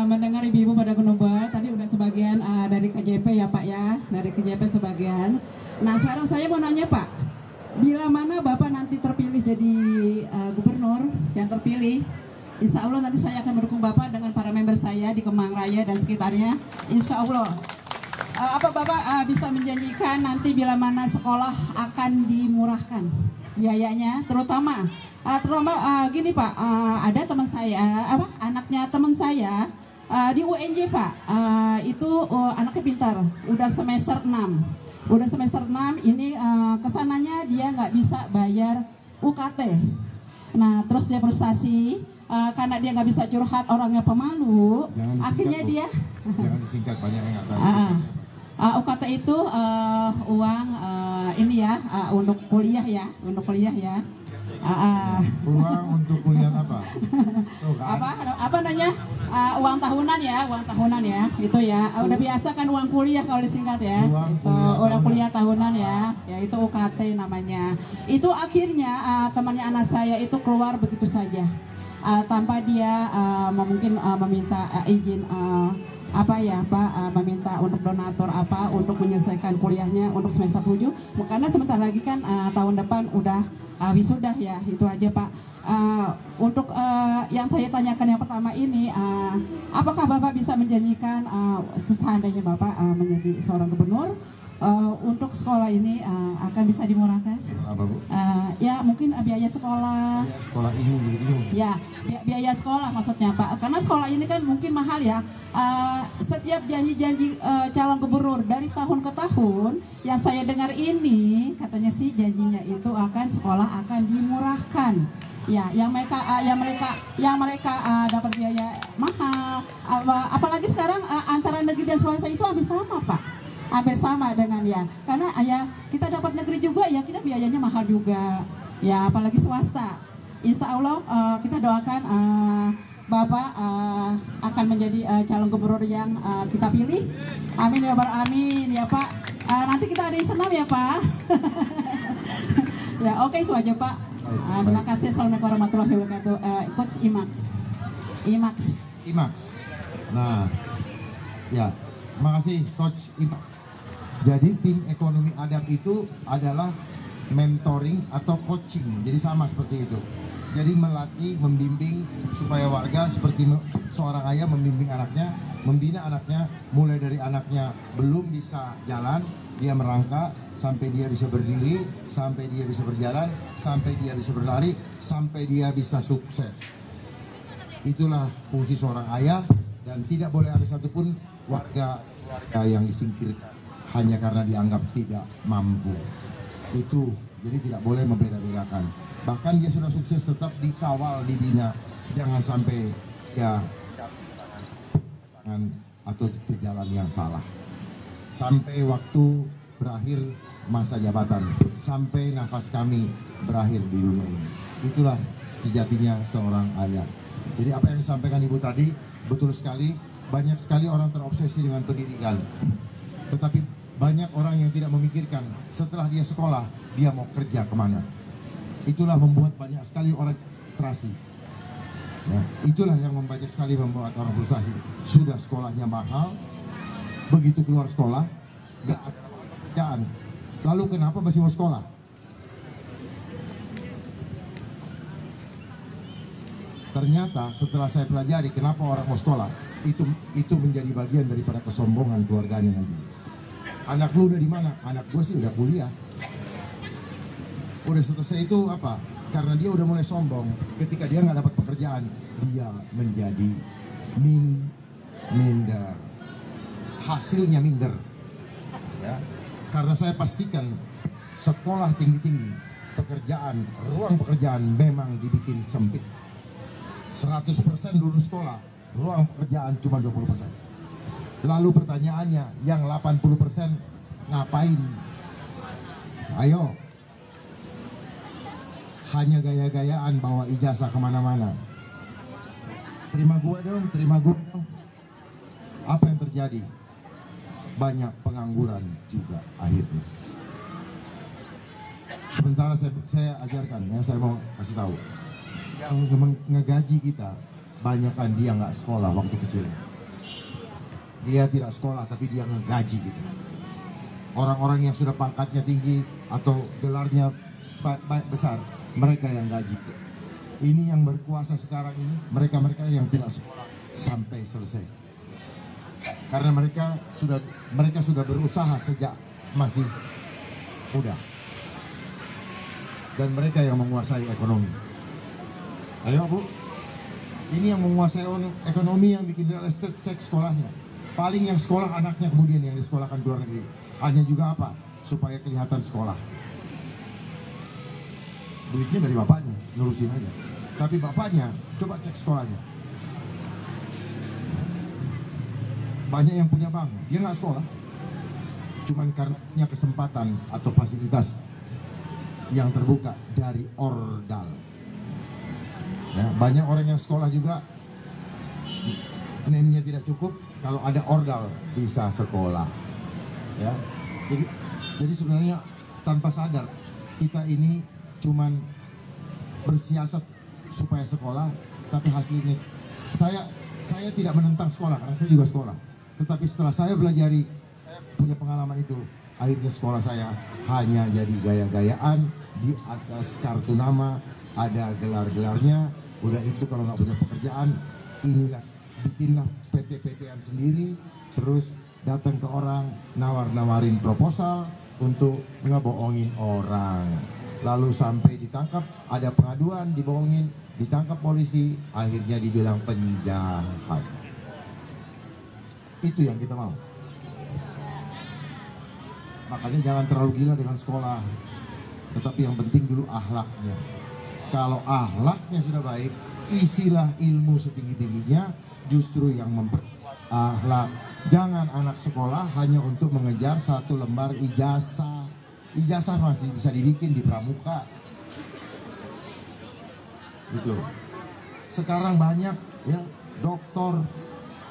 mendengar ibu-ibu pada Gunubal, tadi udah sebagian dari KJP ya Pak ya, dari KJP sebagian. Nah sekarang saya mau nanya Pak, bila mana Bapak nanti terpilih jadi gubernur yang terpilih, insya Allah nanti saya akan mendukung Bapak dengan para member saya di Kemang Raya dan sekitarnya, insya Allah. Apa Bapak bisa menjanjikan nanti bila mana sekolah akan dimurahkan biayanya, terutama gini Pak, ada teman saya, anaknya teman saya di UNJ Pak, itu anaknya pintar, udah semester 6, ini kesananya dia nggak bisa bayar UKT. Nah terus dia frustasi karena dia nggak bisa curhat, orangnya pemalu, akhirnya dia jangan disingkat, banyak yang nggak tahu. UKT itu uang ini ya, untuk kuliah ya, uang untuk kuliah apa? Apa namanya? Uang tahunan ya, itu ya. Udah biasa kan uang kuliah kalau disingkat ya. Uang kuliah tahunan ya itu UKT namanya. Itu akhirnya temannya anak saya itu keluar begitu saja. Tanpa dia mungkin meminta izin meminta untuk donatur untuk menyelesaikan kuliahnya untuk semester 7, karena sebentar lagi kan tahun depan udah wisuda ya, itu aja Pak. Untuk yang saya tanyakan yang pertama ini, apakah Bapak bisa menjanjikan seandainya Bapak menjadi seorang gubernur, untuk sekolah ini akan bisa dimurahkan? Apa Bu? Ya mungkin biaya sekolah. Biaya sekolah ini begitu. Ya, biaya sekolah maksudnya Pak. Karena sekolah ini kan mungkin mahal ya. Setiap janji-janji calon gubernur dari tahun ke tahun, yang saya dengar ini katanya sih janjinya itu sekolah akan dimurahkan. Ya, yang mereka dapat biaya mahal. Apalagi sekarang antara negeri dan swasta itu hampir sama Pak. Hampir sama dengan ya, karena ya kita dapat negeri juga ya, kita biayanya mahal juga ya, apalagi swasta. Insya Allah kita doakan Bapak akan menjadi calon gubernur yang kita pilih. Amin ya Bapak, amin ya Pak. Nanti kita ada yang senam ya Pak. Ya oke, itu aja Pak. Terima kasih. Assalamualaikum warahmatullahi wabarakatuh. Coach Imax. Nah, ya, makasih Coach Imax. Jadi tim ekonomi adab itu adalah mentoring atau coaching, jadi sama seperti itu. Jadi melatih, membimbing supaya warga seperti seorang ayah membimbing anaknya, membina anaknya, mulai dari anaknya belum bisa jalan, dia merangkak sampai dia bisa berdiri, sampai dia bisa berjalan, sampai dia bisa berlari, sampai dia bisa sukses. Itulah fungsi seorang ayah, dan tidak boleh ada satupun warga yang disingkirkan hanya karena dianggap tidak mampu. Itu jadi tidak boleh membeda-bedakan. Bahkan dia sudah sukses tetap dikawal, dibina, jangan sampai ya atau ke jalan yang salah. Sampai waktu berakhir masa jabatan, sampai nafas kami berakhir di dunia ini. Itulah sejatinya seorang ayah. Jadi apa yang disampaikan Ibu tadi betul sekali. Banyak sekali orang terobsesi dengan pendidikan, tetapi banyak orang yang tidak memikirkan setelah dia sekolah, dia mau kerja kemana. Itulah membuat banyak sekali orang frustrasi. Ya, itulah yang banyak sekali membuat orang frustrasi. Sudah sekolahnya mahal, begitu keluar sekolah, gak ada pekerjaan. Lalu kenapa masih mau sekolah? Ternyata setelah saya pelajari kenapa orang mau sekolah, itu menjadi bagian daripada kesombongan keluarganya nanti. Anak lu udah di mana? Anak gue sih udah kuliah. Udah selesai itu apa? Karena dia udah mulai sombong. Ketika dia nggak dapat pekerjaan, dia menjadi minder. Hasilnya minder. Ya. Karena saya pastikan sekolah tinggi-tinggi, pekerjaan, ruang pekerjaan memang dibikin sempit. 100% lulus sekolah, ruang pekerjaan cuma 20%. Lalu pertanyaannya, yang 80% ngapain? Ayo, hanya gaya-gayaan bawa ijazah kemana-mana. Terima gua dong. Apa yang terjadi? Banyak pengangguran juga akhirnya. Sementara saya ajarkan, ya saya mau kasih tahu, yang ngegaji kita, banyakkan dia nggak sekolah waktu kecil. Dia tidak sekolah tapi dia ngegaji gitu. Orang-orang yang sudah pangkatnya tinggi atau gelarnya besar, mereka yang gaji. Ini yang berkuasa sekarang ini, mereka-mereka yang tidak sekolah sampai selesai. Karena mereka sudah berusaha sejak masih muda. Dan mereka yang menguasai ekonomi. Ayo Bu, ini yang menguasai ekonomi, yang bikin real estate, cek sekolahnya. Paling yang sekolah anaknya kemudian yang disekolahkan ke luar negeri. Hanya juga apa? Supaya kelihatan sekolah. Duitnya dari bapaknya, nurusin aja. Tapi bapaknya, coba cek sekolahnya. Banyak yang punya bank, dia nggak sekolah. Cuman karena kesempatan atau fasilitas yang terbuka dari ordal. Ya, banyak orang yang sekolah juga, name-nya tidak cukup. Kalau ada ordal bisa sekolah, ya. Jadi sebenarnya tanpa sadar kita ini cuman bersiasat supaya sekolah, tapi hasilnya saya tidak menentang sekolah karena saya juga sekolah. Tetapi setelah saya belajari, saya punya pengalaman itu, akhirnya sekolah saya hanya jadi gaya-gayaan di atas kartu nama, ada gelar-gelarnya. Udah itu kalau nggak punya pekerjaan, inilah bikinlah PT-PTan sendiri, terus datang ke orang, nawarin proposal untuk ngebohongin orang. Lalu sampai ditangkap, ada pengaduan, dibohongin, ditangkap polisi, akhirnya dibilang penjahat. Itu yang kita mau. Makanya jangan terlalu gila dengan sekolah, tetapi yang penting dulu akhlaknya. Kalau akhlaknya sudah baik, isilah ilmu setinggi-tingginya, justru yang memperkuat akhlak. Jangan anak sekolah hanya untuk mengejar satu lembar ijazah. Ijazah masih bisa dibikin di pramuka. Gitu. Sekarang banyak ya, doktor,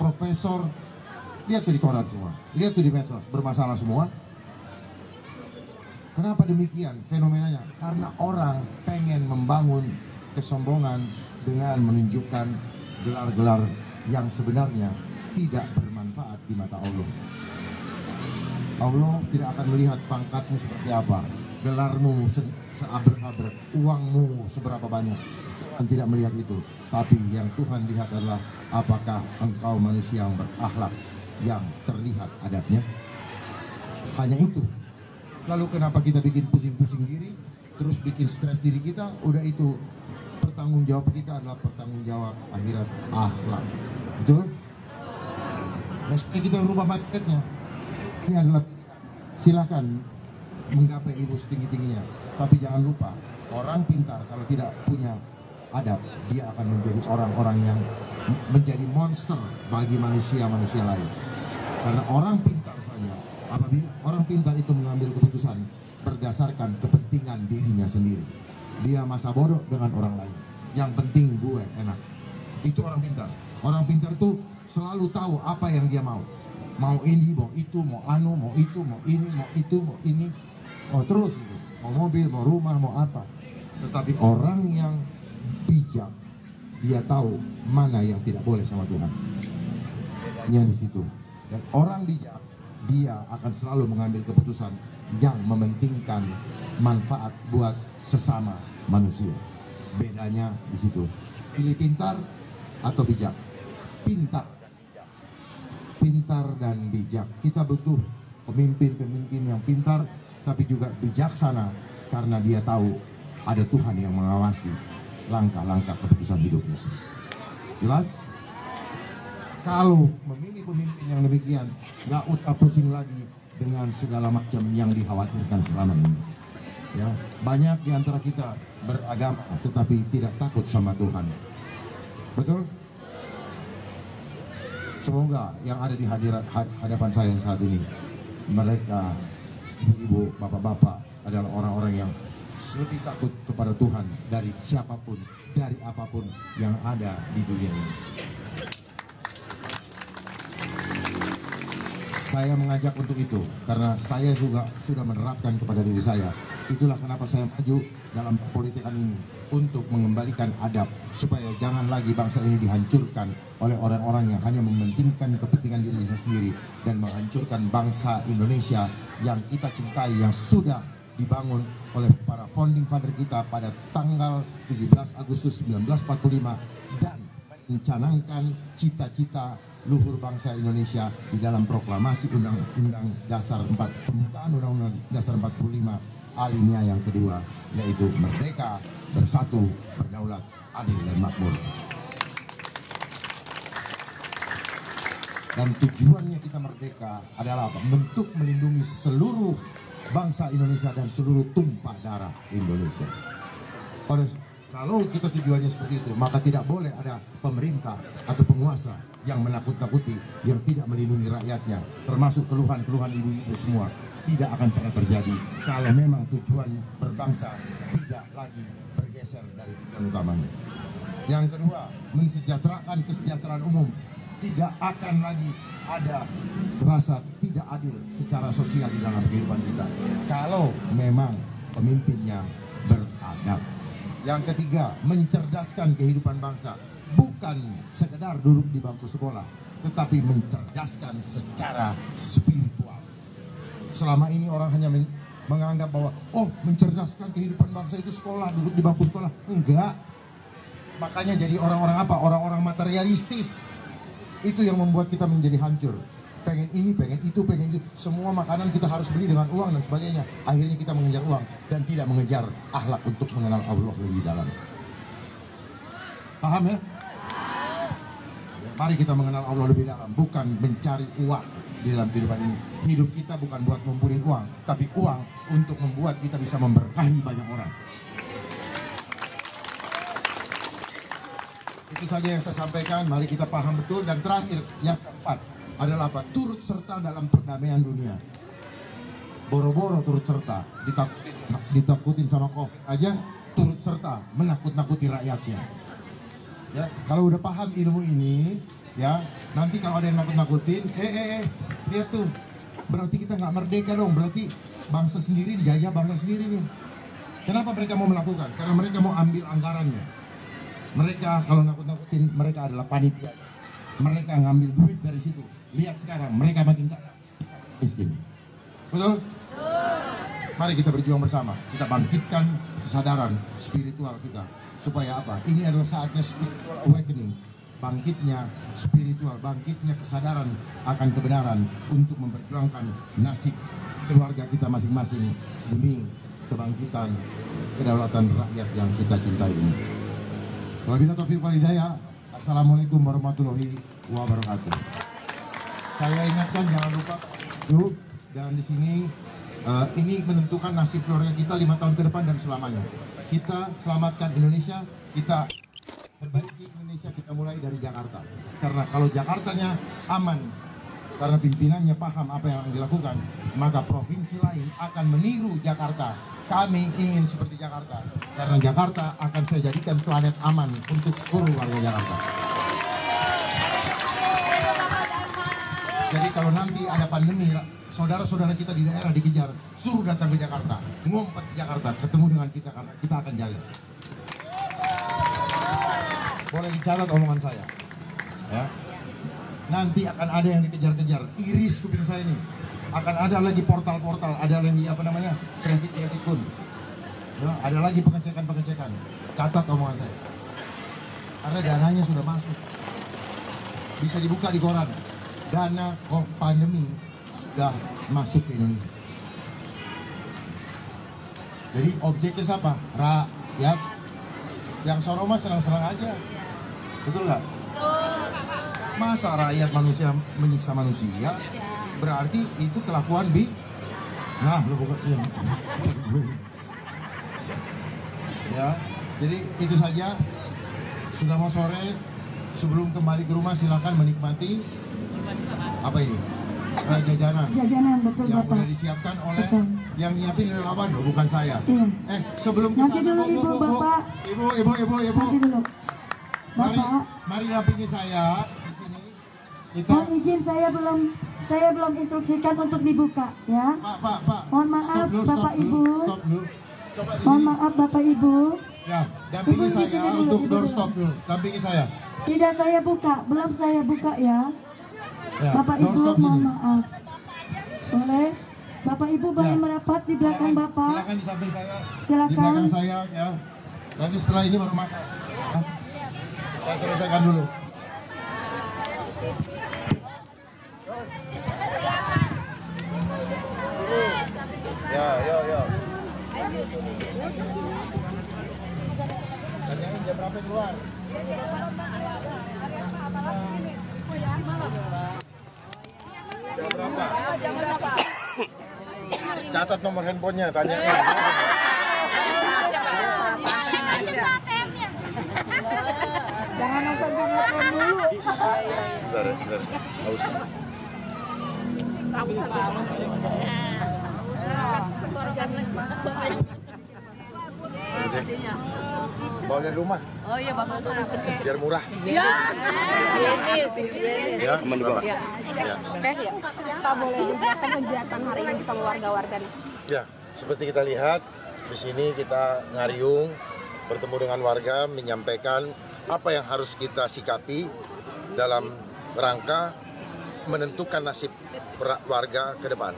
profesor, lihat tuh di koran semua, lihat tuh di medsos, bermasalah semua. Kenapa demikian fenomenanya? Karena orang pengen membangun kesombongan dengan menunjukkan gelar-gelar yang sebenarnya tidak bermanfaat di mata Allah. Allah tidak akan melihat pangkatmu seperti apa, gelarmu seabrek-abrek, uangmu seberapa banyak. Tuhan tidak melihat itu, tapi yang Tuhan lihat adalah apakah engkau manusia yang berakhlak, yang terlihat adabnya. Hanya itu. Lalu kenapa kita bikin pusing-pusing diri, terus bikin stres diri kita? Udah itu, pertanggung jawab kita adalah pertanggung jawab akhirat akhlak. Betul? Ya, supaya kita rubah mindsetnya. Ini adalah, silakan menggapai ilmu setinggi-tingginya, tapi jangan lupa, orang pintar kalau tidak punya adab, dia akan menjadi orang-orang yang menjadi monster bagi manusia-manusia lain. Karena orang pintar saja, apabila orang pintar itu mengambil keputusan berdasarkan kepentingan dirinya sendiri, dia masa bodoh dengan orang lain. Yang penting gue enak. Itu orang pintar. Orang pintar itu selalu tahu apa yang dia mau. Mau ini, mau itu, mau anu, mau itu, mau ini, mau itu, mau ini, mau terus itu. Mau mobil, mau rumah, mau apa. Tetapi orang yang bijak, dia tahu mana yang tidak boleh sama Tuhan. Bedanya di situ. Dan orang bijak, dia akan selalu mengambil keputusan yang mementingkan manfaat buat sesama manusia. Bedanya di situ. Pilih pintar atau bijak. Pintar dan bijak. Kita butuh pemimpin-pemimpin yang pintar tapi juga bijaksana, karena dia tahu ada Tuhan yang mengawasi langkah-langkah keputusan hidupnya. Jelas? Kalau memilih pemimpin yang demikian, gak usah pusing lagi dengan segala macam yang dikhawatirkan selama ini. Ya, banyak di antara kita beragama tetapi tidak takut sama Tuhan. Betul? Semoga yang ada di hadapan saya saat ini, mereka, ibu-ibu, bapak-bapak, adalah orang-orang yang lebih takut kepada Tuhan dari siapapun, dari apapun yang ada di dunia ini. Saya mengajak untuk itu karena saya juga sudah menerapkan kepada diri saya. Itulah kenapa saya maju dalam politikan ini, untuk mengembalikan adab supaya jangan lagi bangsa ini dihancurkan oleh orang-orang yang hanya mementingkan kepentingan dirinya sendiri dan menghancurkan bangsa Indonesia yang kita cintai, yang sudah dibangun oleh para founding father kita pada tanggal 17 Agustus 1945 dan mencanangkan cita-cita luhur bangsa Indonesia di dalam proklamasi Undang-Undang Dasar 4, pembukaan Undang-Undang Dasar 45 alinea yang kedua, yaitu merdeka, bersatu, berdaulat, adil dan makmur. Dan tujuannya kita merdeka adalah apa? Untuk melindungi seluruh bangsa Indonesia dan seluruh tumpah darah Indonesia. Kalau kita tujuannya seperti itu, maka tidak boleh ada pemerintah atau penguasa yang menakut-nakuti, yang tidak melindungi rakyatnya, termasuk keluhan-keluhan ibu-ibu semua. Tidak akan pernah terjadi kalau memang tujuan berbangsa tidak lagi bergeser dari tujuan utamanya. Yang kedua, mensejahterakan kesejahteraan umum. Tidak akan lagi ada rasa tidak adil secara sosial di dalam kehidupan kita kalau memang pemimpinnya beradab. Yang ketiga, mencerdaskan kehidupan bangsa, bukan sekedar duduk di bangku sekolah, tetapi mencerdaskan secara spiritual. Selama ini orang hanya menganggap bahwa mencerdaskan kehidupan bangsa itu sekolah, duduk di bangku sekolah. Enggak. Makanya jadi orang-orang apa? Orang-orang materialistis. Itu yang membuat kita menjadi hancur. Pengen ini, pengen itu, pengen itu. Semua makanan kita harus beli dengan uang dan sebagainya. Akhirnya kita mengejar uang dan tidak mengejar akhlak untuk mengenal Allah lebih dalam. Paham ya? Mari kita mengenal Allah lebih dalam, bukan mencari uang di dalam kehidupan ini. Hidup kita bukan buat ngumpulin uang, tapi uang untuk membuat kita bisa memberkahi banyak orang. Itu saja yang saya sampaikan, mari kita paham betul. Dan terakhir, yang keempat adalah apa? Turut serta dalam perdamaian dunia. Boro-boro turut serta, ditakutin sama COVID aja, turut serta menakut-nakuti rakyatnya. Ya, kalau udah paham ilmu ini, ya, nanti kalau ada yang nakut-nakutin, lihat tuh, berarti kita nggak merdeka dong, berarti bangsa sendiri dijajah bangsa sendiri nih. Kenapa mereka mau melakukan? Karena mereka mau ambil anggarannya. Mereka kalau nakut-nakutin, mereka adalah panitia. Mereka ngambil duit dari situ. Lihat sekarang, mereka makin miskin. Betul? Mari kita berjuang bersama. Kita bangkitkan kesadaran spiritual kita. Supaya apa? Ini adalah saatnya spiritual awakening. Bangkitnya spiritual, bangkitnya kesadaran akan kebenaran untuk memperjuangkan nasib keluarga kita masing-masing demi kebangkitan kedaulatan rakyat yang kita cintai ini. Wabillahi taufiq wal hidayah. Assalamualaikum warahmatullahi wabarakatuh. Saya ingatkan jangan lupa dan di sini ini menentukan nasib keluarga kita 5 tahun ke depan dan selamanya. Kita selamatkan Indonesia, kita perbaiki Indonesia, kita mulai dari Jakarta. Karena kalau Jakartanya aman, karena pimpinannya paham apa yang dilakukan, maka provinsi lain akan meniru Jakarta. Kami ingin seperti Jakarta, karena Jakarta akan saya jadikan planet aman untuk seluruh warga Jakarta. Jadi kalau nanti ada pandemi, saudara-saudara kita di daerah dikejar, suruh datang ke Jakarta, ngumpet ke Jakarta, ketemu dengan kita akan jaga. Boleh dicatat omongan saya, ya. Nanti akan ada yang dikejar-kejar, iris kuping saya ini. Akan ada lagi portal-portal, ada lagi apa namanya, traffic kun. Ya, ada lagi pengecekan. Catat omongan saya. Karena dananya sudah masuk. Bisa dibuka di koran. Dana pandemi sudah masuk ke Indonesia. Jadi objeknya siapa? Rakyat. Yang Soroma senang-senang aja. Betul nggak? Masa rakyat manusia menyiksa manusia? Berarti itu kelakuan nah lo bukan ya. Jadi itu saja. Sudah mau sore. Sebelum kembali ke rumah silakan menikmati apa ini? Jajanan. Jajanan, betul yang Bapak. Yang sudah disiapkan oleh betul. Yang nyiapin relawan, bukan saya. Iya. Sebelum ke nanti sana, dulu Ibu, Bapak. Ibu. Nanti dulu. Bapak. Mari dampingi saya di sini. Kita. Mohon izin saya belum instruksikan untuk dibuka, ya. Pak. Mohon maaf Bapak Ibu. Stop dulu. Coba di Mohon sini. maaf Bapak Ibu. Ya, dampingi Ibu, saya dulu, untuk Ibu doorstop dulu. Dampingi saya. Tidak saya buka, belum saya buka ya. Ya, Bapak Ibu doorstop mohon dulu. maaf. Boleh? Bapak Ibu boleh merapat di belakang Bapak. Silakan di samping saya. Silakan. Di belakang saya ya. Nanti setelah ini baru makan. Saya selesaikan dulu. Ya. Tanyain jam berapa keluar? Jam berapa? Catat nomor handphonenya, tanyain. Jangan nonton sinetron dulu. Bentar. Haus. Bawa dari rumah. Oh iya Bapak. Biar murah. Ya. Ya, teman Bapak. Ya. Pak boleh dijelaskan kegiatan hari ini sama warga-warga nih? Ya, seperti kita lihat di sini kita ngariung bertemu dengan warga menyampaikan apa yang harus kita sikapi dalam rangka menentukan nasib warga ke depan.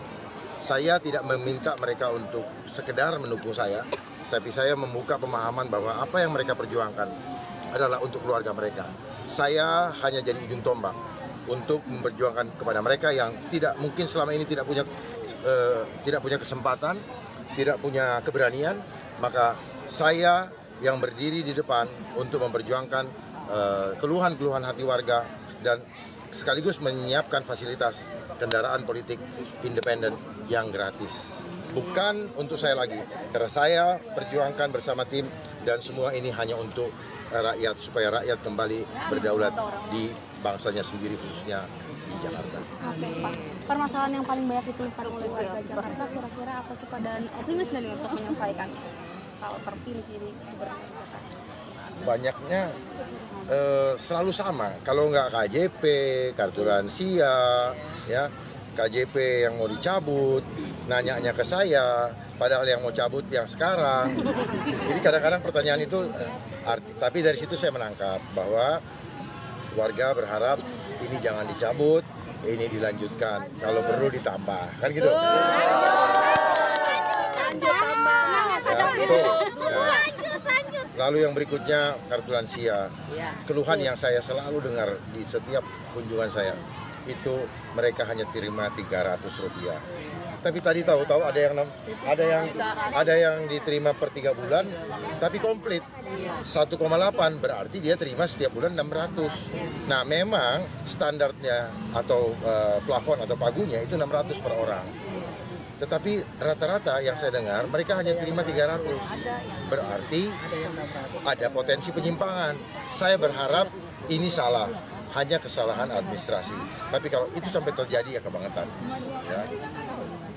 Saya tidak meminta mereka untuk sekedar mendukung saya, tapi saya membuka pemahaman bahwa apa yang mereka perjuangkan adalah untuk keluarga mereka. Saya hanya jadi ujung tombak untuk memperjuangkan kepada mereka yang tidak mungkin selama ini tidak punya kesempatan, tidak punya keberanian, maka saya yang berdiri di depan untuk memperjuangkan keluhan-keluhan hati warga dan sekaligus menyiapkan fasilitas kendaraan politik independen yang gratis. Bukan untuk saya lagi, karena saya perjuangkan bersama tim dan semua ini hanya untuk rakyat, supaya rakyat kembali berdaulat di bangsanya sendiri, khususnya di Jakarta. Oke Pak, permasalahan yang paling banyak dikeluhkan oleh warga Jakarta kira-kira apa sih Pak, dan optimis nggak nih untuk menyelesaikannya kalau terpilih jadi gubernur Jakarta? banyaknya selalu sama. Kalau nggak KJP, kartu lansia, ya KJP yang mau dicabut, nanyanya ke saya, padahal yang mau cabut yang sekarang. Jadi kadang-kadang pertanyaan itu tapi dari situ saya menangkap bahwa warga berharap ini jangan dicabut, ini dilanjutkan, kalau perlu ditambah, kan gitu. Lalu yang berikutnya kartu lansia. Keluhan yang saya selalu dengar di setiap kunjungan saya itu mereka hanya terima Rp300. Tapi tadi tahu-tahu ada yang diterima per 3 bulan tapi komplit 1,8, berarti dia terima setiap bulan 600. Nah, memang standarnya atau plafon atau pagunya itu 600 per orang. Tetapi rata-rata yang saya dengar mereka hanya terima 300. Berarti ada potensi penyimpangan. Saya berharap ini salah, hanya kesalahan administrasi. Tapi kalau itu sampai terjadi ya kebangetan. Ya.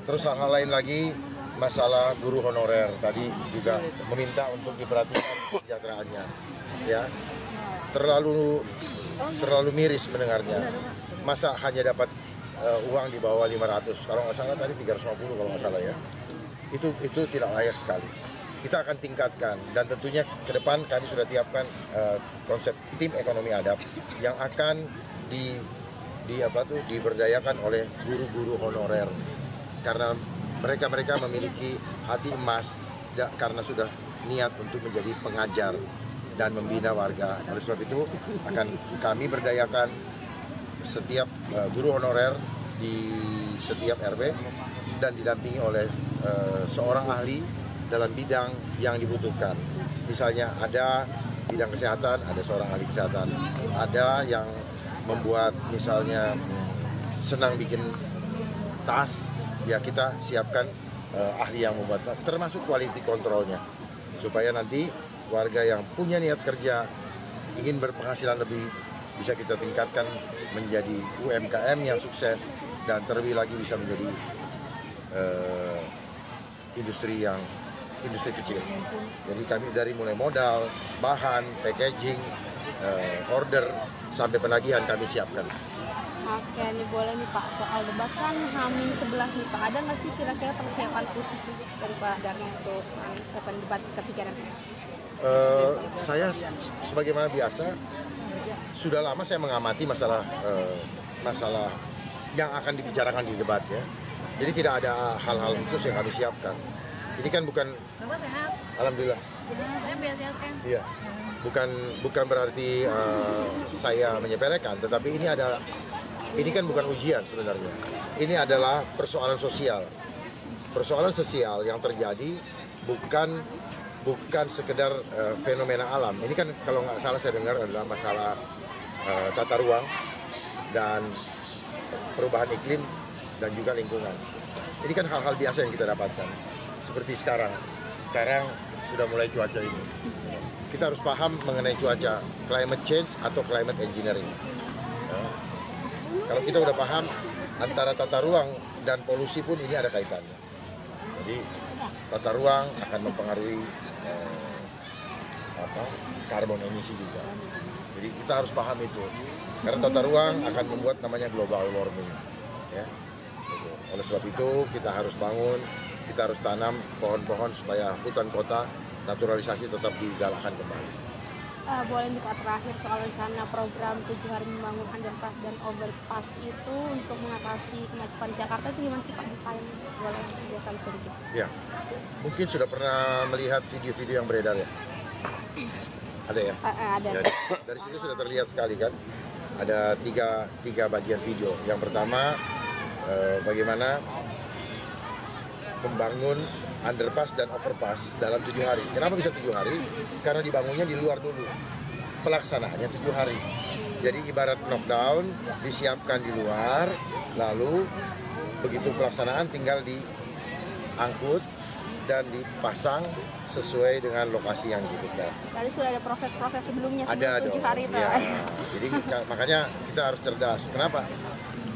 Terus hal-hal lain lagi, masalah guru honorer tadi juga meminta untuk diperhatikan kesejahteraannya. Ya. Terlalu miris mendengarnya. Masa hanya dapat uang di bawah 500, kalau nggak salah tadi 350 kalau nggak salah ya. Itu tidak layak sekali. Kita akan tingkatkan dan tentunya ke depan kami sudah tiapkan konsep tim ekonomi adab yang akan diberdayakan oleh guru-guru honorer karena mereka memiliki hati emas karena sudah niat untuk menjadi pengajar dan membina warga. Oleh sebab itu akan kami berdayakan setiap guru honorer di setiap RW dan didampingi oleh seorang ahli dalam bidang yang dibutuhkan. Misalnya ada bidang kesehatan, ada seorang ahli kesehatan. Ada yang membuat misalnya senang bikin tas, ya kita siapkan ahli yang membuat tas, termasuk quality controlnya. Supaya nanti warga yang punya niat kerja, ingin berpenghasilan lebih, bisa kita tingkatkan menjadi UMKM yang sukses dan terlebih lagi bisa menjadi industri kecil. Jadi kami dari mulai modal, bahan, packaging, order sampai penagihan kami siapkan. Oke, ini boleh nih Pak, soal debat kan H-11 nih Pak, ada nggak sih kira-kira persiapan khusus dari Pak Darno untuk debat ketiga nanti? Saya sebagaimana biasa sudah lama saya mengamati masalah yang akan dibicarakan di debat ya. Jadi tidak ada hal-hal khusus yang kami siapkan. Ini kan bukan. Bapak sehat? Alhamdulillah. Saya biasa kan? Iya. Bukan berarti saya menyepelekan, tetapi ini kan bukan ujian sebenarnya. Ini adalah persoalan sosial. Persoalan sosial yang terjadi bukan sekedar fenomena alam. Ini kan kalau nggak salah saya dengar adalah masalah tata ruang dan perubahan iklim dan juga lingkungan. Ini kan hal-hal biasa yang kita dapatkan. Seperti sekarang sudah mulai cuaca ini. Kita harus paham mengenai cuaca, climate change atau climate engineering. Ya. Kalau kita udah paham antara tata ruang dan polusi pun ini ada kaitannya. Jadi tata ruang akan mempengaruhi karbon emisi juga. Jadi kita harus paham itu. Karena tata ruang akan membuat namanya global warming. Ya. Oleh sebab itu kita harus bangun, kita harus tanam pohon-pohon supaya hutan kota naturalisasi tetap digalakkan kembali. Boleh nih Pak terakhir soal rencana program 7 hari membangun underpass dan overpass itu untuk mengatasi kemacetan Jakarta itu gimana sih Pak? Boleh dijelaskan sedikit? Ya, mungkin sudah pernah melihat video-video yang beredar ya? Ada ya? Ada. Ya, dari situ sudah terlihat sekali kan? Ada tiga bagian video. Yang pertama bagaimana membangun underpass dan overpass dalam 7 hari. Kenapa bisa 7 hari? Karena dibangunnya di luar dulu. Pelaksanaannya 7 hari. Jadi ibarat knockdown, disiapkan di luar, lalu begitu pelaksanaan tinggal diangkut dan dipasang sesuai dengan lokasi yang dibutuhkan. Tadi sudah ada proses-proses sebelumnya ada 7 hari itu. Ya. Jadi makanya kita harus cerdas. Kenapa?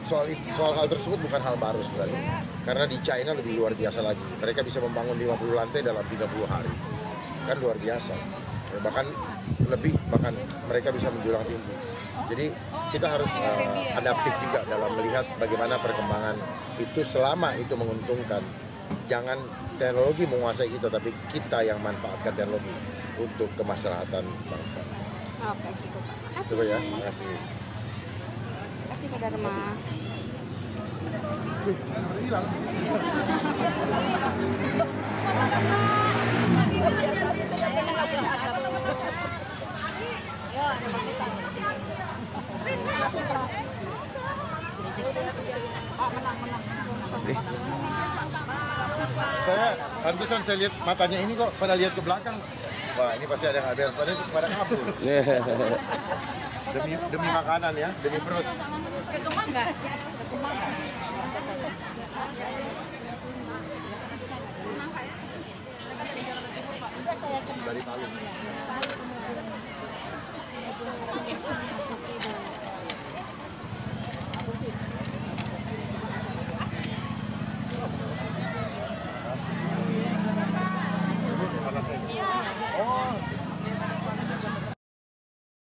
Soal hal tersebut bukan hal baru sebenarnya. Karena di China lebih luar biasa lagi. Mereka bisa membangun 50 lantai dalam 30 hari. Kan luar biasa. ya, bahkan mereka bisa menjulang tinggi. Jadi kita harus adaptif juga dalam melihat bagaimana perkembangan itu selama itu menguntungkan. Jangan teknologi menguasai kita, tapi kita yang manfaatkan teknologi untuk kemaslahatan bangsa. Oke, cukup Pak. Coba ya, makasih. Kasih Pak Dharma. Saya pantesan saya lihat matanya ini kok pada lihat ke belakang. Wah, ini pasti ada yang habis, pada kabur. demi makanan ya, demi perut. Kekemang nggak? Dari Palu.